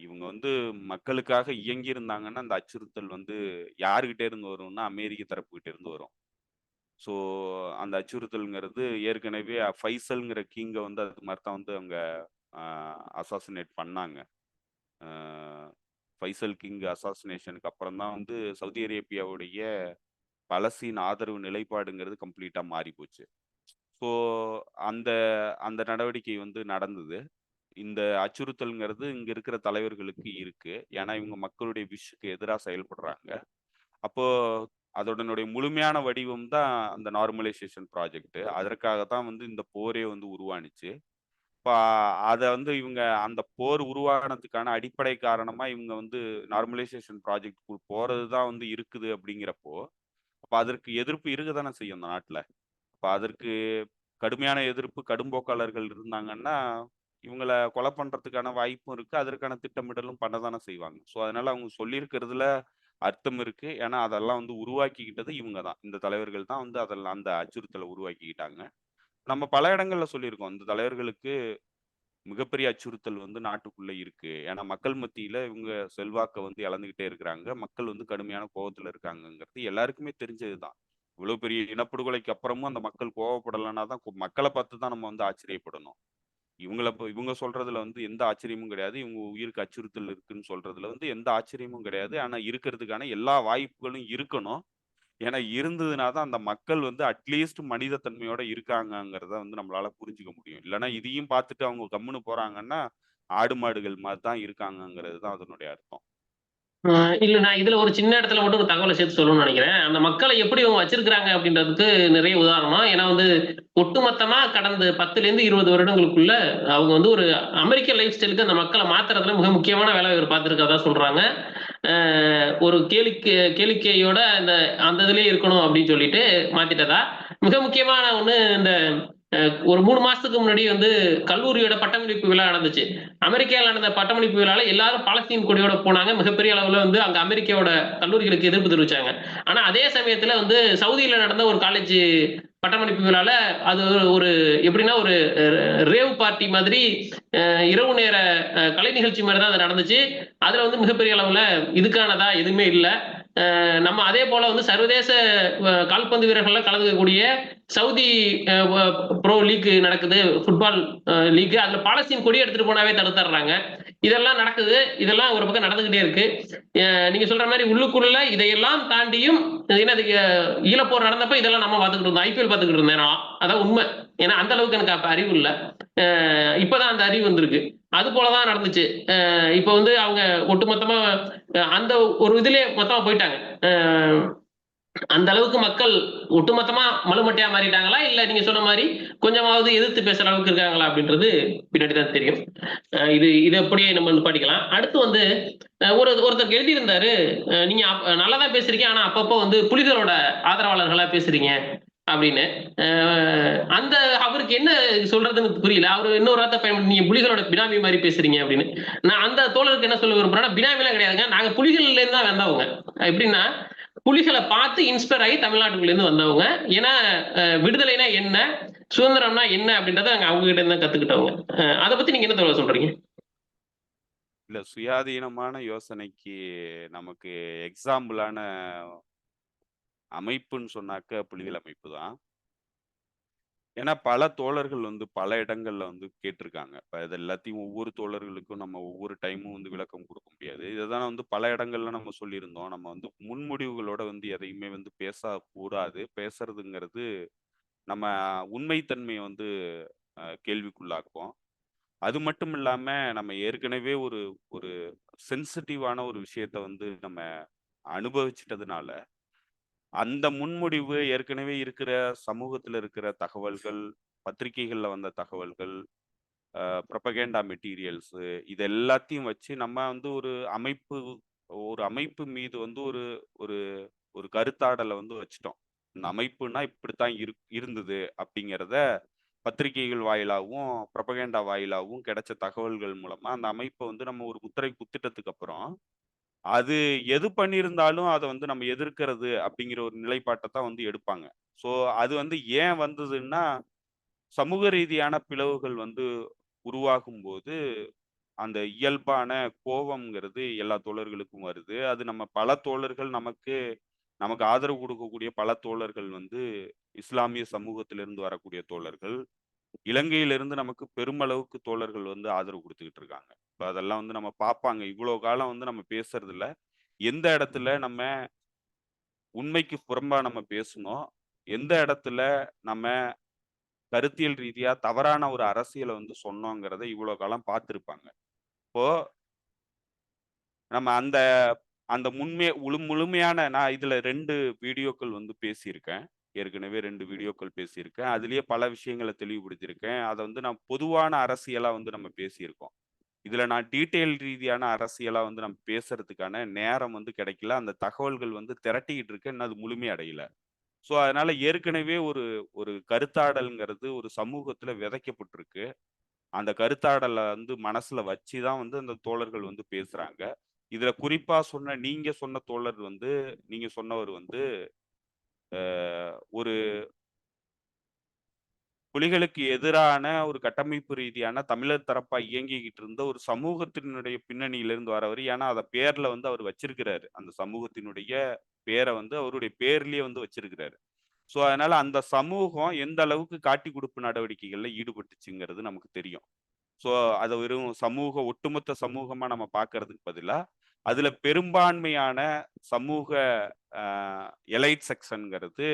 இவங்க வந்து மக்களுக்காக இயங்கியிருந்தாங்கன்னா, அந்த அச்சுறுத்தல் வந்து யார்கிட்ட இருந்து வரும்னா, அமெரிக்க தரப்புகிட்ட இருந்து வரும். ஸோ, அந்த அச்சுறுத்தல்ங்கிறது ஏற்கனவே ஃபைசல்ங்கிற கிங்க வந்து அது மாரி தான் வந்து அவங்க அ அசாசினேட் பண்ணாங்க. அ ஃபைசல் கிங் அசாசினேஷனுக்கு அப்புறம் தான் வந்து சவுதி அரேபியாவுடைய பலஸ்தீன் ஆதரவு நிலைப்பாடுங்கிறது கம்ப்ளீட்டா மாறி போச்சு. ஸோ, அந்த அந்த நடவடிக்கை வந்து நடந்தது. இந்த அச்சுறுத்தல்ங்கிறது இங்க இருக்கிற தலைவர்களுக்கு இருக்கு. ஏன்னா, இவங்க மக்களுடைய விஷுக்கு எதிரா செயல்படுறாங்க. அப்போ அதனுடைய முழுமையான வடிவம் தான் அந்த நார்மலைசேஷன் ப்ராஜெக்ட். அதற்காக தான் வந்து இந்த போரே வந்து உருவானுச்சு. இப்ப அத வந்து இவங்க அந்த போர் உருவானதுக்கான அடிப்படை காரணமா இவங்க வந்து நார்மலைசேஷன் ப்ராஜெக்ட்க்குள் போறது தான் வந்து இருக்குது அப்படிங்கிறப்போ, அப்ப அதற்கு எதிர்ப்பு இருக்க தானே செய்யும் அந்த நாட்ல. அப்ப அதற்கு கடுமையான எதிர்ப்பு, கடும்போக்காளர்கள் இருந்தாங்கன்னா, இவங்கள கொலை பண்றதுக்கான வாய்ப்பும் இருக்கு. அதற்கான திட்டமிடலும் பண்ண தானே செய்வாங்க. ஸோ, அதனால அவங்க சொல்லியிருக்கிறதுல அர்த்தம் இருக்கு. ஏன்னா, அதெல்லாம் வந்து உருவாக்கிக்கிட்டது இவங்க தான். இந்த தலைவர்கள் தான் வந்து அதெல்லாம் அந்த அச்சுறுத்தல உருவாக்கிக்கிட்டாங்க. நம்ம பல இடங்கள்ல சொல்லியிருக்கோம். இந்த தலைவர்களுக்கு மிகப்பெரிய அச்சுறுத்தல் வந்து நாட்டுக்குள்ள இருக்கு. ஏன்னா, மக்கள் மத்தியில இவங்க செல்வாக்க வந்து இழந்துகிட்டே இருக்கிறாங்க. மக்கள் வந்து கடுமையான கோவத்துல இருக்காங்கங்கிறது எல்லாருக்குமே தெரிஞ்சது தான். இவ்வளவு பெரிய இனப்படுகொலைக்கு அப்புறமும் அந்த மக்கள் கோவப்படலன்னா தான் மக்கள பார்த்து தான் நம்ம வந்து ஆச்சரியப்படணும். இவங்க சொல்றதுல வந்து எந்த ஆச்சரியமும் கிடையாது. இவங்க உயிருக்கு அச்சுறுத்தல் இருக்குன்னு சொல்றதுல வந்து எந்த ஆச்சரியமும் கிடையாது. ஆனா இருக்கிறதுக்கான எல்லா வாய்ப்புகளும் இருக்கணும். ஏன்னா இருந்ததுனா தான் அந்த மக்கள் வந்து அட்லீஸ்ட் மனித தன்மையோட இருக்காங்கங்கிறத வந்து நம்மளால புரிஞ்சுக்க முடியும். இல்லன்னா இதையும் பார்த்துட்டு அவங்க கம்முனு போறாங்கன்னா, ஆடு மாடுகள் மாரி தான் இருக்காங்கங்கிறது தான் அதனுடைய அர்த்தம். இல்ல நான் இதுல ஒரு சின்ன இடத்துல மட்டும் ஒரு தகவல சேர்த்து சொல்லணும்னு நினைக்கிறேன். அந்த மக்களை எப்படி இவங்க வச்சிருக்கிறாங்க அப்படின்றதுக்கு நிறைய உதாரணம். ஏன்னா ஒட்டுமொத்தமா கடந்த 10லேருந்து 20 வருடங்களுக்குள்ள அவங்க ஒரு அமெரிக்க லைஃப் ஸ்டைலுக்கு அந்த மக்கள மாத்துறதுல மிக முக்கியமான வேலை இவர் பார்த்திருக்கிறதா சொல்றாங்க. ஒரு கேளிக்கையோட அந்த அந்த இதுலயே இருக்கணும் அப்படின்னு சொல்லிட்டு மாத்திட்டதா. மிக முக்கியமான ஒண்ணு, இந்த ஒரு 3 மாசத்துக்கு முன்னாடி வந்து கல்லூரியோட பட்டமளிப்பு விழா நடந்துச்சு. அமெரிக்கால நடந்த பட்டமளிப்பு விழால எல்லாரும் பாலஸ்தீன் கொடியோட போனாங்க. மிகப்பெரிய அளவுல வந்து அங்க அமெரிக்காவோட கல்லூரிகளுக்கு எதிர்ப்பு தெரிவிச்சாங்க. ஆனா அதே சமயத்துல வந்து சவுதியில நடந்த ஒரு காலேஜ் பட்டமளிப்பு விழால அது ஒரு எப்படின்னா ஒரு ரேவ் பார்ட்டி மாதிரி, இரவு நேர கலை நிகழ்ச்சி மாதிரி தான் அது நடந்துச்சு. அதுல வந்து மிகப்பெரிய அளவுல இதுக்கானதா எதுவுமே இல்ல. நம்ம அதே போல வந்து சர்வதேச கால்பந்து வீரர்கள்லாம் கலந்துக்கக்கூடிய சவுதி ப்ரோ லீக் நடக்குது, ஃபுட்பால் லீக். அதுல பாலஸ்தீன் கொடி எடுத்துட்டு போனாவே தடுத்துடுறாங்க. இதெல்லாம் நடக்குது. இதெல்லாம் ஒரு பக்கம் நடந்துகிட்டே இருக்கு. நீங்க சொல்ற மாதிரி உள்ளுக்குள்ள இதையெல்லாம் தாண்டியும், என்னது, ஈழப்போர் நடந்தப்ப இதெல்லாம் நம்ம பார்த்துக்கிட்டு இருந்தோம். ஐபிஎல் பார்த்துக்கிட்டு இருந்தேன் நான். அதான் உண்மை. ஏன்னா அந்த அளவுக்கு எனக்கு அப்ப அறிவு இல்ல. இப்பதான் அந்த அறிவு வந்திருக்கு. அது போலதான் நடந்துச்சு. இப்ப வந்து அவங்க ஒட்டுமொத்தமா அந்த ஒரு இதுலயே மொத்தமா போயிட்டாங்க. அந்த அளவுக்கு மக்கள் ஒட்டுமொத்தமா மலுமட்டையா மாறிட்டாங்களா? இல்ல நீங்க சொன்ன மாரி கொஞ்சமாவது எதிர்த்து பேசுற அளவுக்கு இருக்காங்களா? அப்படின்றது பின்னாடி தான் தெரியும். இது அப்படியே நம்ம நிப்பாட்டிக்கலாம். அடுத்து வந்து ஒருத்தர் எழுதியிருந்தாரு, நீங்க நல்லா தான் பேசுறீங்க. ஆனா அப்பப்போ வந்து புலிகளோட ஆதரவாளர்களா பேசுறீங்க அப்படின்னு. அந்த அவருக்கு என்ன சொல்றதுன்னு புரியல. அவரு இன்னொரு வார்த்தை பயன்படுத்தி, நீங்க புலிகளோட பினாமி மாரி பேசுறீங்க அப்படின்னு. நான் அந்த தோழருக்கு என்ன சொல்ல விரும்புறேன்னா, பினாமிலாம் கிடையாதுங்க. நாங்க புலிகள்ல இருந்து தான் வந்தவங்க. எப்படின்னா, புலிகள பார்த்து இன்ஸ்பயர் ஆகி தமிழ்நாட்டுக்குள்ள இருந்து வந்தவங்க. ஏன்னா விடுதலைனா என்ன, சுதந்திரம்னா என்ன அப்படின்றத நாங்க அவங்க கிட்ட இருந்து தான் கத்துக்கிட்டவங்க. அத பத்தி நீங்க என்ன தோழர் சொல்றீங்க? இல்ல சுயாதீனமான யோசனைக்கு நமக்கு எக்ஸாம்பிளான அமைப்புன்னு சொன்னாக்க புலிகள் அமைப்பு தான். ஏன்னா பல தோழர்கள் வந்து பல இடங்கள்ல வந்து கேட்டிருக்காங்க. இப்ப இது எல்லாத்தையும் ஒவ்வொரு தோழர்களுக்கும் நம்ம ஒவ்வொரு டைமும் வந்து விளக்கம் கொடுக்க முடியாது. இததான் வந்து பல இடங்கள்ல நம்ம சொல்லியிருந்தோம். நம்ம வந்து முன்முடிவுகளோட வந்து எதையுமே வந்து பேசக்கூடாது. பேசுறதுங்கிறது நம்ம உண்மைத்தன்மையை வந்து கேள்விக்குள்ளாக்கும். அது மட்டும் இல்லாம நம்ம ஏற்கனவே ஒரு ஒரு சென்சிட்டிவான ஒரு விஷயத்த வந்து நம்ம அனுபவிச்சிட்டதுனால, அந்த முன்முடிவு ஏற்கனவே இருக்கிற சமூகத்துல இருக்கிற தகவல்கள், பத்திரிகைகள்ல வந்த தகவல்கள், புரபகேண்டா மெட்டீரியல்ஸு இது எல்லாத்தையும் வச்சு நம்ம வந்து ஒரு அமைப்பு மீது வந்து ஒரு ஒரு ஒரு கருத்தாடல வந்து வச்சுட்டோம். இந்த அமைப்புன்னா இப்படித்தான் இருந்தது அப்படிங்கிறத பத்திரிகைகள் வாயிலாவும், புரபகேண்டா வாயிலாவும் கிடைச்ச தகவல்கள் மூலமா அந்த அமைப்ப வந்து நம்ம ஒரு முத்திரை குத்திட்டதுக்கு அப்புறம், அது எது பண்ணியிருந்தாலும் அத வந்து நம்ம எதிர்க்கிறது அப்படிங்கிற ஒரு நிலைப்பாட்ட தான் வந்து எடுப்பாங்க. ஸோ அது வந்து ஏன் வந்ததுன்னா, சமூக ரீதியான பிளவுகள் வந்து உருவாகும்போது, அந்த இயல்பான கோவம்ங்கிறது எல்லா தோழர்களுக்கும் வருது. அது நம்ம பல தோழர்கள் நமக்கு நமக்கு ஆதரவு குடுக்கக்கூடிய பல தோழர்கள் வந்து இஸ்லாமிய சமூகத்திலிருந்து வரக்கூடிய தோழர்கள். இலங்கையிலிருந்து நமக்கு பெருமளவுக்கு தோழர்கள் வந்து ஆதரவு குடுத்துக்கிட்டு இருக்காங்க. இப்ப அதெல்லாம் வந்து நம்ம பார்ப்பாங்க. இவ்வளோ காலம் வந்து நம்ம பேசுறதில்ல. எந்த இடத்துல நம்ம உண்மைக்கு புறம்பா நம்ம பேசுனோம், எந்த இடத்துல நம்ம கருத்தியல் ரீதியா தவறான ஒரு அரசியல வந்து சொன்னோங்கிறத இவ்வளோ காலம் பார்த்திருப்பாங்க. இப்போ நம்ம அந்த அந்த முழுமையான நான் இதுல 2 வீடியோக்கள் வந்து பேசியிருக்கேன். ஏற்கனவே 2 வீடியோக்கள் பேசியிருக்கேன். அதிலேயே பல விஷயங்கள தெளிவுபடுத்தியிருக்கேன். அத வந்து நான் பொதுவான அரசியலா வந்து நம்ம பேசியிருக்கோம். இதுல நான் டீட்டெயில் ரீதியான அரசியலா வந்து நம்ம பேசுறதுக்கான நேரம் வந்து கிடைக்கல. அந்த தகவல்கள் வந்து திரட்டிக்கிட்டு இருக்கேன். இன்னும் அது முழுமை அடையல. ஸோ, அதனால ஏற்கனவே ஒரு ஒரு கருத்தாடல்ங்கிறது ஒரு சமூகத்துல விதைக்கப்பட்டிருக்கு. அந்த கருத்தாடல வந்து மனசுல வச்சு தான் வந்து அந்த தோழர்கள் வந்து பேசுறாங்க. இதுல குறிப்பா நீங்க சொன்ன தோழர் வந்து நீங்க சொன்னவர் வந்து ஒரு புலிகளுக்கு எதிரான ஒரு கட்டமைப்பு ரீதியான தமிழர் தரப்பா இயங்கிக்கிட்டு இருந்த ஒரு சமூகத்தினுடைய பின்னணியிலிருந்து வரவரு. ஏன்னா, அத பேர்ல வந்து அவர் வச்சிருக்கிறாரு. அந்த சமூகத்தினுடைய பேர வந்து அவருடைய பேர்லயே வந்து வச்சிருக்கிறாரு. ஸோ, அதனால அந்த சமூகம் எந்த அளவுக்கு காட்டிக் குடுப்பு நடவடிக்கைகள்ல ஈடுபட்டுச்சுங்கிறது நமக்கு தெரியும். ஸோ, அத வெறும் ஒட்டுமொத்த சமூகமா நம்ம பார்க்கறதுக்கு பதிலா, அதுல பெரும்பான்மையான சமூக அ எலைட் செக்ஷன்ங்கிறது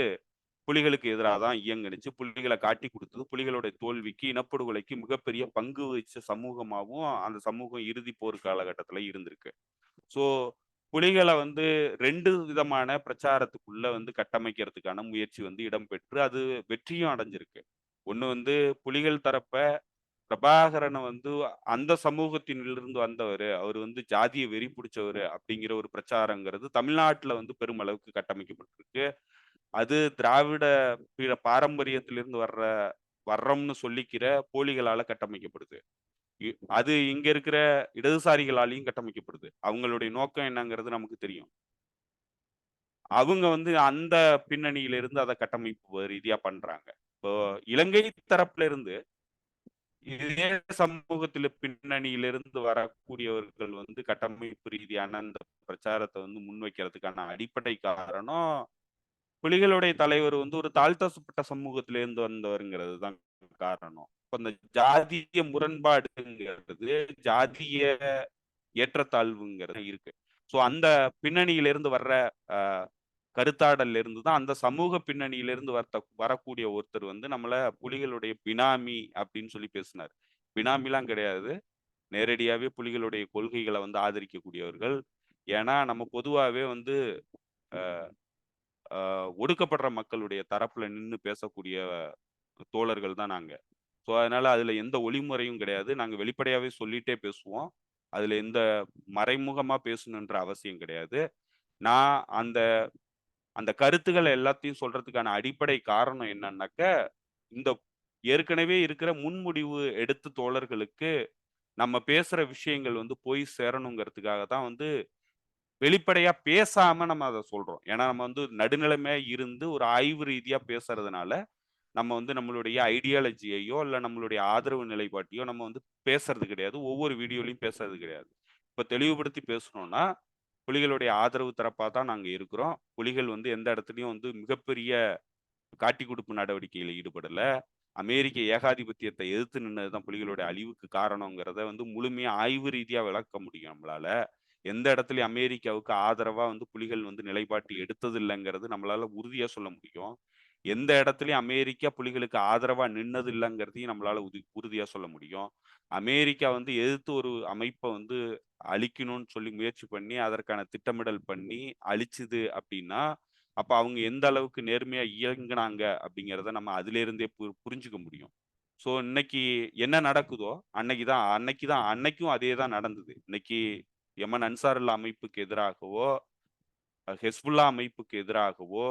புலிகளுக்கு எதிரா தான் இயங்குனுச்சு. புலிகள காட்டிக் குடுத்தது. புலிகளுடைய தோல்விக்கு, இனப்படுகொலைக்கு மிகப்பெரிய பங்கு வகிச்ச சமூகமாவும் அந்த சமூகம் இறுதி போர் காலகட்டத்தில இருந்திருக்கு. ஸோ, புலிகள வந்து 2 விதமான பிரச்சாரத்துக்குள்ள வந்து கட்டமைக்கிறதுக்கான முயற்சி வந்து இடம்பெற்று, அது வெற்றியும் அடைஞ்சிருக்கு. ஒண்ணு வந்து புலிகள் தரப்ப பிரபாகரனை வந்து அந்த சமூகத்தினிலிருந்து வந்தவர், அவர் வந்து ஜாதிய வெறி பிடிச்சவர் அப்படிங்கிற ஒரு பிரச்சாரங்கிறது தமிழ்நாட்டுல வந்து பெருமளவுக்கு கட்டமைக்கப்பட்டிருக்கு. அது திராவிட பாரம்பரியத்திலிருந்து வர்றோம்னு சொல்லிக்கிற போலிகளால கட்டமைக்கப்படுது. இ அது இங்க இருக்கிற இடதுசாரிகளாலயும் கட்டமைக்கப்படுது. அவங்களுடைய நோக்கம் என்னங்கிறது நமக்கு தெரியும். அவங்க வந்து அந்த பின்னணியிலிருந்து அத கட்டமைப்பு ரீதியா பண்றாங்க. இப்போ இலங்கை தரப்புல இருந்து இதே சமூகத்தில பின்னணியிலிருந்து வரக்கூடியவர்கள் வந்து கட்டமைப்பு ரீதியான அந்த பிரச்சாரத்த வந்து முன்வைக்கிறதுக்கான அடிப்படை காரணம், புலிகளுடைய தலைவர் வந்து ஒரு தாழ்த்தப்பட்ட சமூகத்திலிருந்து வந்தவர்ங்கிறது தான் காரணம். இப்ப இந்த ஜாதிய முரண்பாடுங்கிறது, ஜாதிய ஏற்றத்தாழ்வுங்கிறது இருக்கு. ஸோ அந்த பின்னணியிலிருந்து வர்ற அ கருத்தாடல்ல இருந்து தான் அந்த சமூக பின்னணியிலிருந்து வரக்கூடிய ஒருத்தர் வந்து நம்மள புலிகளுடைய பினாமி அப்படின்னு சொல்லி பேசினாரு. பினாமிலாம் கிடையாது. நேரடியாவே புலிகளுடைய கொள்கைகள வந்து ஆதரிக்கக்கூடியவர்கள். ஏன்னா, நம்ம பொதுவாவே வந்து அ அ ஒடுக்கப்படுற மக்களுடைய தரப்புல நின்னு பேசக்கூடிய தோழர்கள் தான் நாங்க. ஸோ, அதனால அதுல எந்த ஒளிமுறையும் கிடையாது. நாங்க வெளிப்படையாவே சொல்லிட்டே பேசுவோம். அதுல எந்த மறைமுகமா பேசணுன்ற அவசியம் கிடையாது. நான் அந்த அந்த கருத்துக்கள் எல்லாத்தையும் சொல்றதுக்கான அடிப்படை காரணம் என்னன்னாக்க, இந்த ஏற்கனவே இருக்கிற முன்முடிவு எடுத்த தோழர்களுக்கு நம்ம பேசுற விஷயங்கள் வந்து போய் சேரணுங்கிறதுக்காக தான் வந்து வெளிப்படையா பேசாம நம்ம அத சொல்றோம். ஏன்னா, நம்ம வந்து நடுநிலைமையா இருந்து ஒரு ஆய்வு ரீதியா பேசுறதுனால, நம்ம வந்து நம்மளுடைய ஐடியாலஜியையோ, இல்ல நம்மளுடைய ஆதரவு நிலைப்பாட்டையோ நம்ம வந்து பேசுறது கிடையாது. ஒவ்வொரு வீடியோலயும் பேசுறது கிடையாது. இப்ப தெளிவுபடுத்தி பேசணும்னா, புலிகளுடைய ஆதரவு தரப்பா தான் நாங்க இருக்கிறோம். புலிகள் வந்து எந்த இடத்துலயும் வந்து மிகப்பெரிய காட்டிக் குடுப்பு நடவடிக்கையில ஈடுபடல. அமெரிக்க ஏகாதிபத்தியத்தை எதிர்த்து நின்னது தான் புலிகளுடைய அழிவுக்கு காரணம்ங்கிறத வந்து முழுமையா ஆய்வு ரீதியா விளக்க முடியும் நம்மளால. எந்த இடத்துலயும் அமெரிக்காவுக்கு ஆதரவா வந்து புலிகள் வந்து நிலைப்பாட்டு எடுத்ததில்லங்கிறது நம்மளால உறுதியா சொல்ல முடியும். எந்த இடத்துலயும் அமெரிக்கா புலிகளுக்கு ஆதரவா நின்னது இல்லங்கிறதையும் நம்மளால உறுதியா சொல்ல முடியும். அமெரிக்கா வந்து எதிர்த்து ஒரு அமைப்ப வந்து அழிக்கணும்னு சொல்லி முயற்சி பண்ணி, அதற்கான திட்டமிடல் பண்ணி அழிச்சுது அப்படின்னா, அப்ப அவங்க எந்த அளவுக்கு நேர்மையா இயங்குனாங்க அப்படிங்கிறத நம்ம அதிலிருந்தே புரிஞ்சுக்க முடியும். ஸோ இன்னைக்கு என்ன நடக்குதோ, அன்னைக்கும் அதே தான் நடந்தது. இன்னைக்கு யமன் அன்சாருல்லா அமைப்புக்கு எதிராகவோ, ஹெஸ்புல்லா அமைப்புக்கு எதிராகவோ,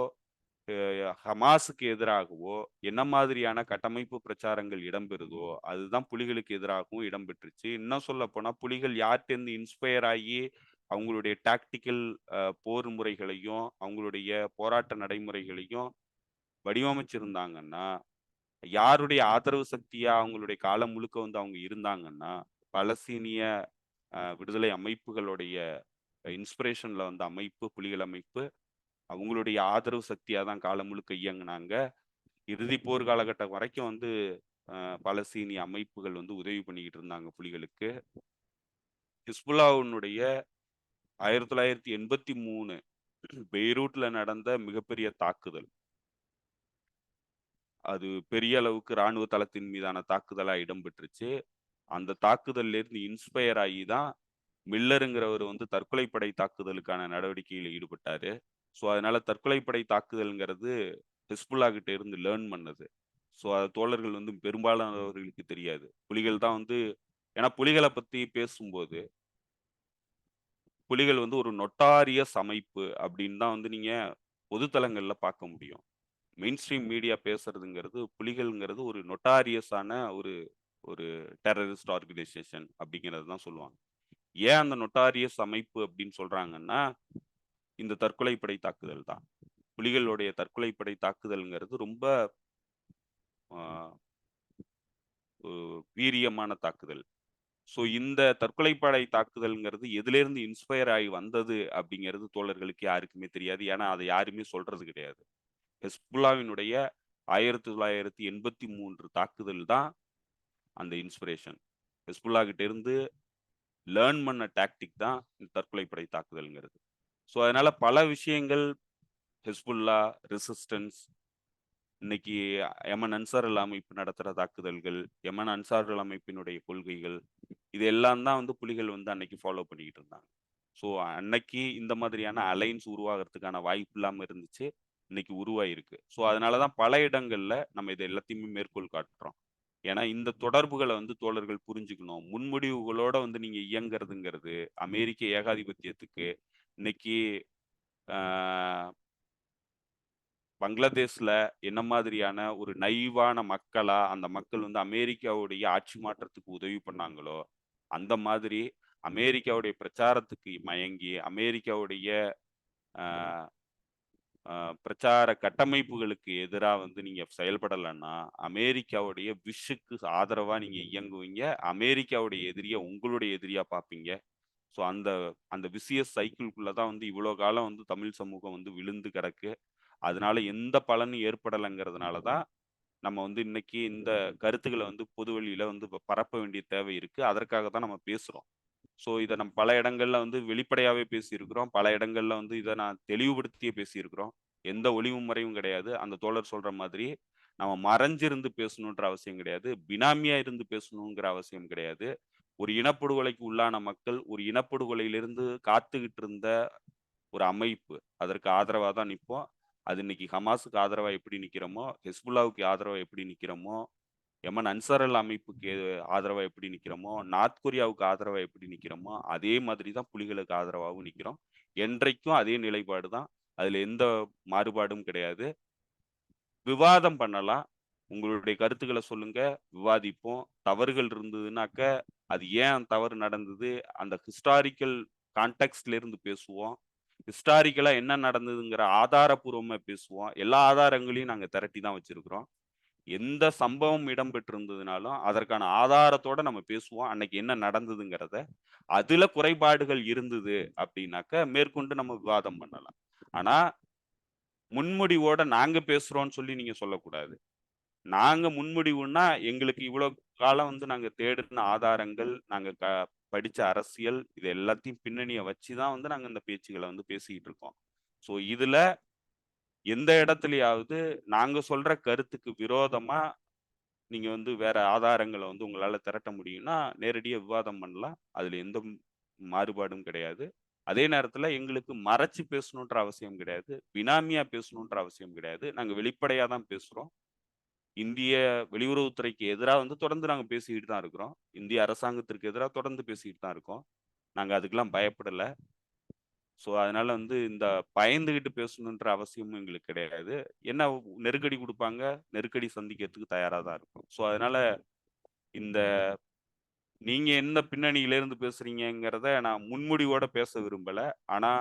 ஹமாஸுக்கு எதிராகவோ என்ன மாதிரியான கட்டமைப்பு பிரச்சாரங்கள் இடம்பெறுதோ, அதுதான் புலிகளுக்கு எதிராகவும் இடம்பெற்றுச்சு. இன்னும் சொல்லப்போனா புலிகள் யார்ட்டேருந்து இன்ஸ்பயர் ஆகி அவங்களுடைய டாக்டிக்கல் போர் முறைகளையும், அவங்களுடைய போராட்ட நடைமுறைகளையும் வடிவமைச்சிருந்தாங்கன்னா, யாருடைய ஆதரவு சக்தியா அவங்களுடைய காலம் முழுக்க வந்து அவங்க இருந்தாங்கன்னா, பலஸ்தீனிய விடுதலை அமைப்புகளுடைய இன்ஸ்பிரேஷன்ல வந்த அமைப்பு, புலிகள் அமைப்பு. அவங்களுடைய ஆதரவு சக்தியா தான் காலம் முழுக்க இயங்குனாங்க. இறுதி போர் காலகட்டம் வரைக்கும் வந்து பாலஸ்தீனிய அமைப்புகள் வந்து உதவி பண்ணிக்கிட்டு இருந்தாங்க புலிகளுக்கு. ஹிஸ்புல்லாவினுடைய 1983 பெய்ரூட்ல நடந்த மிகப்பெரிய தாக்குதல். அது பெரிய அளவுக்கு ராணுவ தளத்தின் மீதான தாக்குதலா இடம்பெற்றுச்சு. அந்த தாக்குதல்ல இருந்து இன்ஸ்பயர் ஆகி தான் மில்லருங்கிறவர் வந்து தற்கொலைப்படை தாக்குதலுக்கான நடவடிக்கையில ஈடுபட்டாரு. ஸோ, அதனால தற்கொலைப்படை தாக்குதல்ங்கிறது ஹிஸ்புல்லா கிட்ட இருந்து லேர்ன் பண்ணது. ஸோ, அது தோழர்கள் வந்து பெரும்பாலானவர்களுக்கு தெரியாது. புலிகள் தான் வந்து ஏன்னா புலிகள பத்தி பேசும்போது, புலிகள் வந்து ஒரு நொட்டாரியஸ் அமைப்பு அப்படின்னு தான் வந்து நீங்க பொதுத்தளங்கள்ல பார்க்க முடியும். மெயின் ஸ்ட்ரீம் மீடியா பேசுறதுங்கிறது, புலிகள்ங்கிறது ஒரு நொட்டாரியஸான ஒரு ஒரு டெரரிஸ்ட் ஆர்கனைசேஷன் அப்படிங்கிறது தான் சொல்லுவாங்க. ஏன் அந்த நொட்டாரியஸ் அமைப்பு அப்படின்னு சொல்றாங்கன்னா, இந்த தற்கொலைப்படை தாக்குதல் தான். புலிகளுடைய தற்கொலைப்படை தாக்குதல்ங்கிறது ரொம்ப ஆ வீரியமான தாக்குதல். ஸோ இந்த தற்கொலைப்படை தாக்குதல்ங்கிறது எதிலேருந்து இன்ஸ்பயர் ஆகி வந்தது அப்படிங்கிறது தோழர்களுக்கு யாருக்குமே தெரியாது. ஏன்னா, அத யாருமே சொல்றது கிடையாது. ஹெஸ்புல்லாவினுடைய 1983 தாக்குதல் தான் அந்த இன்ஸ்பிரேஷன். ஹெஸ்புல்லா கிட்ட இருந்து லேர்ன் பண்ண டாக்டிக் தான் இந்த தற்கொலைப்படை தாக்குதல்ங்கிறது. ஸோ அதனால பல விஷயங்கள் ஹெஸ்புல்லா, ரெசிஸ்டன்ஸ் இன்னைக்கு யமன் அன்சாருல் அமைப்பு நடத்துற தாக்குதல்கள், யமன் அன்சாருல் அமைப்பினுடைய கொள்கைகள், இது எல்லாம் தான் வந்து புலிகள் வந்து அன்னைக்கு ஃபாலோ பண்ணிக்கிட்டு இருந்தாங்க. ஸோ அன்னைக்கு இந்த மாதிரியான அலைன்ஸ் உருவாகுறதுக்கான வாய்ப்பு இல்லாம இருந்துச்சு. இன்னைக்கு உருவாயிருக்கு. ஸோ அதனால தான் பல இடங்கள்ல நம்ம இத எல்லாத்தையுமே மேற்கோள் காட்டுறோம். ஏன்னா இந்த தொடர்புகளை வந்து தோழர்கள் புரிஞ்சுக்கணும். முன்முடிவுகளோட வந்து நீங்க இயங்குறதுங்கிறது அமெரிக்க ஏகாதிபத்தியத்துக்கு இன்னைக்கு பங்களாதேஷ்ல என்ன மாதிரியான ஒரு நைவான மக்களா அந்த மக்கள் வந்து அமெரிக்காவுடைய ஆட்சி மாற்றத்துக்கு உதவி பண்ணாங்களோ, அந்த மாதிரி அமெரிக்காவுடைய பிரச்சாரத்துக்கு மயங்கி அமெரிக்காவுடைய பிரச்சார கட்டமைப்புகளுக்கு எதிரா வந்து நீங்க செயல்படலைன்னா அமெரிக்காவுடைய விஷுக்கு ஆதரவா நீங்க இயங்குவீங்க. அமெரிக்காவுடைய எதிரியா உங்களுடைய எதிரியா பார்ப்பீங்க. ஸோ அந்த அந்த விசியஸ் சைக்கிள்குள்ளதான் வந்து இவ்வளவு காலம் வந்து தமிழ் சமூகம் வந்து விழுந்து கிடக்கு. அதனால எந்த பலனும் ஏற்படலைங்கிறதுனாலதான் நம்ம வந்து இன்னைக்கு இந்த கருத்துக்களை வந்து பொதுவெளியில வந்து பரப்ப வேண்டிய தேவை இருக்கு. அதற்காக தான் நம்ம பேசுறோம். ஸோ இதை நம்ம பல இடங்கள்ல வந்து வெளிப்படையாவே பேசியிருக்கிறோம். பல இடங்கள்ல வந்து இதை நான் தெளிவுபடுத்தியே பேசியிருக்கிறோம். எந்த ஒளிவு முறையும் கிடையாது. அந்த தோழர் சொல்ற மாதிரி நம்ம மறைஞ்சிருந்து பேசணுன்ற அவசியம் கிடையாது. பினாமியா இருந்து பேசணுங்கிற அவசியம் கிடையாது. ஒரு இனப்படுகொலைக்கு உள்ளான மக்கள் ஒரு இனப்படுகொலையிலிருந்து காத்துக்கிட்டு இருந்த ஒரு அமைப்பு. அதற்கு ஆதரவா தான் நிற்போம். அது இன்னைக்கு ஹமாஸுக்கு ஆதரவா எப்படி நிக்கிறோமோ, ஹெஸ்புல்லாவுக்கு ஆதரவா எப்படி நிக்கிறோமோ, யமன் அன்சார் அல் அமைப்புக்கு ஆதரவா எப்படி நிக்கிறோமோ, நார்த் கொரியாவுக்கு ஆதரவா எப்படி நிக்கிறோமோ, அதே மாதிரி தான் புலிகளுக்கு ஆதரவாகவும் நிக்கிறோம். என்றைக்கும் அதே நிலைப்பாடு தான். அதுல எந்த மாறுபாடும் கிடையாது. விவாதம் பண்ணலாம். உங்களுடைய கருத்துக்களை சொல்லுங்க, விவாதிப்போம். தவறுகள் இருந்ததுனாக்க, அது ஏன் தவறு நடந்தது? அந்த ஹிஸ்டாரிக்கல் கான்டெக்ஸ்ட்ல இருந்து பேசுவோம். ஹிஸ்டாரிக்கலா என்ன நடந்ததுங்கிற ஆதாரப்பூர்வமா பேசுவோம். எல்லா ஆதாரங்களையும் நாங்க திரட்டி தான் வச்சிருக்கிறோம். எந்த சம்பவம் இடம்பெற்றிருந்ததுனாலும், அதற்கான ஆதாரத்தோட நம்ம பேசுவோம். அன்னைக்கு என்ன நடந்ததுங்கிறத. அதுல குறைபாடுகள் இருந்தது அப்படின்னாக்க, மேற்கொண்டு நம்ம விவாதம் பண்ணலாம். ஆனா, முன்முடிவோட நாங்க பேசுறோம்னு சொல்லி நீங்க சொல்லக்கூடாது. நாங்க முன்முடிவுன்னா, எங்களுக்கு இவ்வளோ காலம் வந்து நாங்க தேடுன ஆதாரங்கள், நாங்க படிச்ச அரசியல், இது எல்லாத்தையும் பின்னணிய வச்சு தான் வந்து நாங்க இந்த பேச்சுக்கள வந்து பேசிக்கிட்டு இருக்கோம். ஸோ இதுல எந்த இடத்துலயாவது நாங்க சொல்ற கருத்துக்கு விரோதமா நீங்க வந்து வேற ஆதாரங்கள வந்து உங்களால திரட்ட முடியும்னா, நேரடியா விவாதம் பண்ணலாம். அதுல எந்த மாறுபாடும் கிடையாது. அதே நேரத்துல எங்களுக்கு மறைச்சு பேசணுன்ற அவசியம் கிடையாது. பினாமியா பேசணுன்ற அவசியம் கிடையாது. நாங்க வெளிப்படையா தான் பேசுறோம். இந்திய வெளியுறவுத்துறைக்கு எதிரா வந்து தொடர்ந்து நாங்க பேசிக்கிட்டு தான் இருக்கிறோம். இந்திய அரசாங்கத்திற்கு எதிரா தொடர்ந்து பேசிக்கிட்டு தான் இருக்கோம். நாங்க அதுக்கெல்லாம் பயப்படல. ஸோ அதனால வந்து இந்த பயந்துகிட்டு பேசணுன்ற அவசியமும் எங்களுக்கு கிடையாது. என்ன நெருக்கடி குடுப்பாங்க, நெருக்கடி சந்திக்கிறதுக்கு தயாரா தான் இருக்கோம். ஸோ அதனால இந்த நீங்க எந்த பின்னணியில இருந்து பேசுறீங்கங்கிறத நான் முன்முடிவோட பேச விரும்பல. ஆனா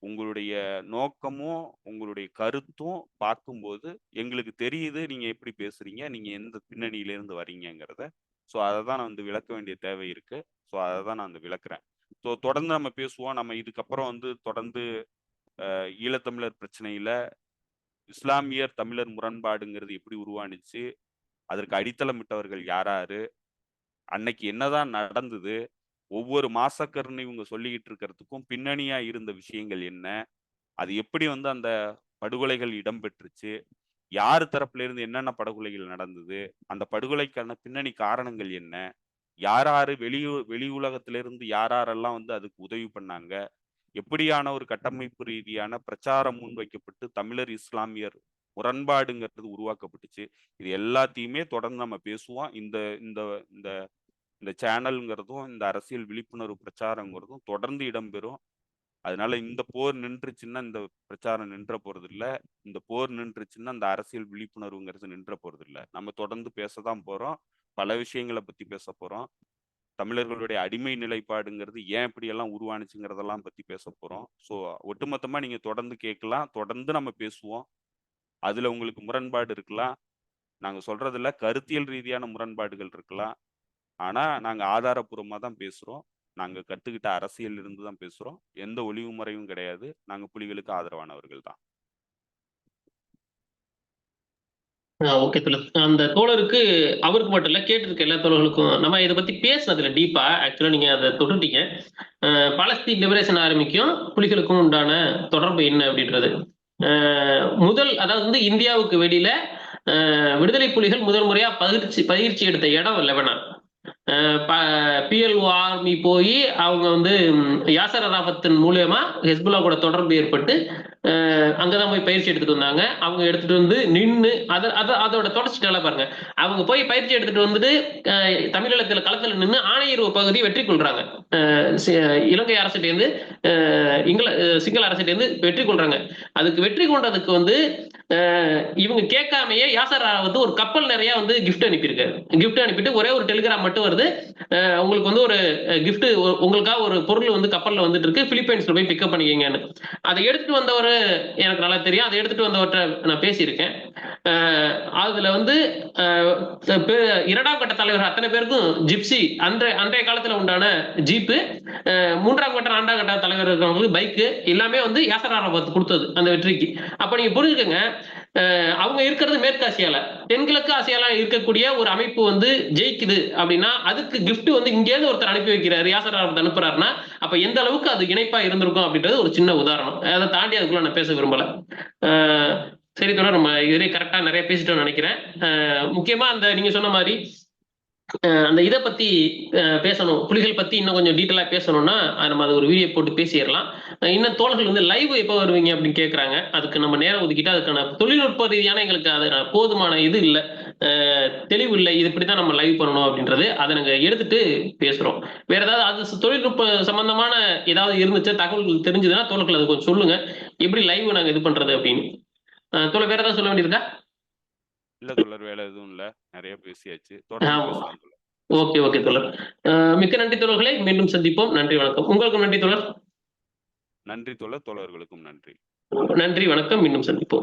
உங்களுடைய நோக்கமும், உங்களுடைய கருத்தும் பார்க்கும்போது, எங்களுக்கு தெரியுது நீங்க எப்படி பேசுறீங்க, நீங்க எந்த பின்னணியிலேருந்து வரீங்கங்கிறத. ஸோ அத தான் நான் வந்து விளக்க வேண்டிய தேவை இருக்கு. ஸோ அத தான் நான் வந்து விளக்குறேன். ஸோ தொடர்ந்து நம்ம பேசுவோம். நம்ம இதுக்கப்புறம் வந்து தொடர்ந்து ஈழத்தமிழர் பிரச்சனையில இஸ்லாமியர், தமிழர் முரண்பாடுங்கிறது எப்படி உருவானுச்சு? அதற்கு அடித்தளமிட்டவர்கள் யாராரு? அன்னைக்கு என்னதான் நடந்தது? ஒவ்வொரு மாசக்கர்ன்னு இவங்க சொல்லிக்கிட்டு இருக்கிறதுக்கும் பின்னணியா இருந்த விஷயங்கள் என்ன? அது எப்படி வந்து அந்த படுகொலைகள் இடம்பெற்றுச்சு? யாரு தரப்புல இருந்து என்னென்ன படுகொலைகள் நடந்தது? அந்த படுகொலைக்கான பின்னணி காரணங்கள் என்ன? யார் யாரு வெளி உலகத்திலிருந்து யாரெல்லாம் வந்து அதுக்கு உதவி பண்ணாங்க? எப்படியான ஒரு கட்டமைப்பு ரீதியான பிரச்சாரம் முன்வைக்கப்பட்டு தமிழர், இஸ்லாமியர் முரண்பாடுங்கிறது உருவாக்கப்பட்டுச்சு? இது எல்லாத்தையுமே தொடர்ந்து நம்ம பேசுவோம். இந்த இந்த இந்த இந்த சேனல்ங்கிறதும், இந்த அரசியல் விழிப்புணர்வு பிரச்சாரங்கிறதும் தொடர்ந்து இடம்பெறும். அதனால இந்த போர் நின்றுச்சுன்னா இந்த பிரச்சாரம் நின்ற போறதில்ல. இந்த போர் நின்றுச்சுன்னா இந்த அரசியல் விழிப்புணர்வுங்கிறது நின்ற போறதில்ல. நம்ம தொடர்ந்து பேசதான் போறோம். பல விஷயங்கள பத்தி பேசப் போறோம். தமிழர்களுடைய அடிமை நிலைப்பாடுங்கிறது ஏன் இப்படியெல்லாம் உருவானுச்சுங்கிறதெல்லாம் பத்தி பேசப் போறோம். ஸோ ஒட்டுமொத்தமா நீங்க தொடர்ந்து கேட்கலாம். தொடர்ந்து நம்ம பேசுவோம். அதுல உங்களுக்கு முரண்பாடு இருக்கலாம். நாங்க சொல்றதுல கருத்தியல் ரீதியான முரண்பாடுகள் இருக்கலாம். ஆனா நாங்க ஆதாரப்பூர்வமா தான் பேசுறோம். நாங்க கத்துக்கிட்ட அரசியல்ல இருந்து தான் பேசுறோம். எந்த ஒளிவு முறையும் கிடையாது. நாங்க புலிகளுக்கு ஆதரவானவர்கள் தான். ஓகே தோழர். அந்த தோழருக்கு அவருக்கு மட்டும் இல்ல, கேட்டிருக்க எல்லா தோழர்களுக்கும் நம்ம இதை பத்தி பேசினதுல டீப்பா ஆக்சுவலா நீங்க அதை தொட்டுட்டீங்க. பாலஸ்தீன் லிபரேஷன் ஆர்மிக்கும் புலிகளுக்கும் உண்டான தொடர்பு என்ன அப்படின்றது. முதல் அதாவது வந்து இந்தியாவுக்கு வெளியில விடுதலை புலிகள் முதல் முறையா பயிற்சி எடுத்த இடம் லெபனான். PLO ஆர்மி போய் அவங்க வந்து யாசர் அராஃபத்தின் மூலியமா ஹெஸ்புல்லா கூட தொடர்பு ஏற்பட்டு அங்கதான் போய் பயிற்சி எடுத்துட்டு வந்தாங்க. அவங்க எடுத்துட்டு வந்து நின்று அதோட தொடர்ச்சிட்டால பாருங்க. அவங்க போய் பயிற்சி எடுத்துட்டு வந்துட்டு தமிழகத்துல களத்துல நின்று ஆணையர்வு பகுதி வெற்றி கொள்றாங்க. இலங்கை அரசிட்டேருந்து சிங்கள அரசிட்டேருந்து வெற்றி கொள்றாங்க. அதுக்கு வெற்றி கொண்டதுக்கு வந்து இவங்க கேட்காமையே யாசர் வந்து ஒரு கப்பல் நிறைய வந்து கிஃப்ட் அனுப்பியிருக்காரு. கிஃப்ட் அனுப்பிட்டு ஒரே ஒரு டெலிகிராம் மட்டும் வருது, உங்களுக்கு வந்து ஒரு கிஃப்ட், உங்களுக்காக ஒரு பொருள் வந்து கப்பல்ல வந்துட்டு இருக்கு, பிலிப்பைன்ஸ்ல போய் பிக்கப் பண்ணிக்கங்கன்னு. அதை எடுத்துட்டு வந்தவர் எனக்கு நல்லா தெரியும். அதை எடுத்துட்டு வந்தவர்கிட்ட நான் பேசியிருக்கேன். அதுல வந்து 2ஆம் கட்ட தலைவர் அத்தனை பேருக்கும் ஜிப்சி, அன்றைய காலத்துல உண்டான ஜீப்பு, 3ஆம் கட்ட 4ஆம் கட்ட தலைவர்களுக்கு பைக்கு எல்லாமே வந்து யாசர் அரபாத் கொடுத்தது அந்த வெற்றிக்கு. அப்ப நீங்க புரிஞ்சுக்கங்க, அவங்க இருக்கிறது மேற்கு ஆசியால, தென்கிழக்கு ஆசியால இருக்கக்கூடிய ஒரு அமைப்பு வந்து ஜெயிக்குது அப்படின்னா அதுக்கு கிஃப்ட் வந்து இங்கேருந்து ஒருத்தர் அனுப்பி வைக்கிறாரு, யாசர் அரபாத் அனுப்புறாருன்னா அப்ப எந்த அளவுக்கு அது இணைப்பா இருந்திருக்கும் அப்படின்றது ஒரு சின்ன உதாரணம். அதை தாண்டி அதுக்குள்ள நான் பேச விரும்பல. சரி தொடர், நம்ம இதுவரை கரெக்டா நிறைய பேசிட்டோம்னு நினைக்கிறேன். முக்கியமா அந்த நீங்க சொன்ன மாதிரி அந்த இதை பத்தி பேசணும், புலிகள் பத்தி இன்னும் கொஞ்சம் டீட்டெயிலா பேசணும்னா நம்ம அது ஒரு வீடியோ போட்டு பேசிடலாம். இன்னும் தோழர்கள் வந்து லைவ் எப்போ வருவீங்க அப்படின்னு கேட்கறாங்க. அதுக்கு நம்ம நேரம் ஒதுக்கிட்டு அதுக்கான தொழில்நுட்ப ரீதியான எங்களுக்கு அது போதுமான இது இல்லை, தெளிவு இல்லை, இது இப்படிதான் நம்ம லைவ் பண்ணணும் அப்படின்றது. அதை நாங்க எடுத்துட்டு பேசுறோம். வேற ஏதாவது அது தொழில்நுட்ப சம்பந்தமான ஏதாவது இருந்துச்சு, தகவல்கள் தெரிஞ்சதுன்னா தோழர்கள் அது கொஞ்சம் சொல்லுங்க, எப்படி லைவ் நாங்க இது பண்றது அப்படின்னு. தோழர் வேற ஏதாவது சொல்ல வேண்டியிருக்கா? இல்ல தோழர், வேலை எதுவும் இல்ல, நிறைய பேசியாச்சு. தொடர்ந்து பேசலாம் தோழர். ஓகே ஓகே தோழர். மிக்க நன்றி தோழர்களே, மீண்டும் சந்திப்போம். நன்றி, வணக்கம். உங்களுக்கும் நன்றி தோழர். நன்றி தோழர், தோழர்களுக்கும் நன்றி. நன்றி, வணக்கம், மீண்டும் சந்திப்போம்.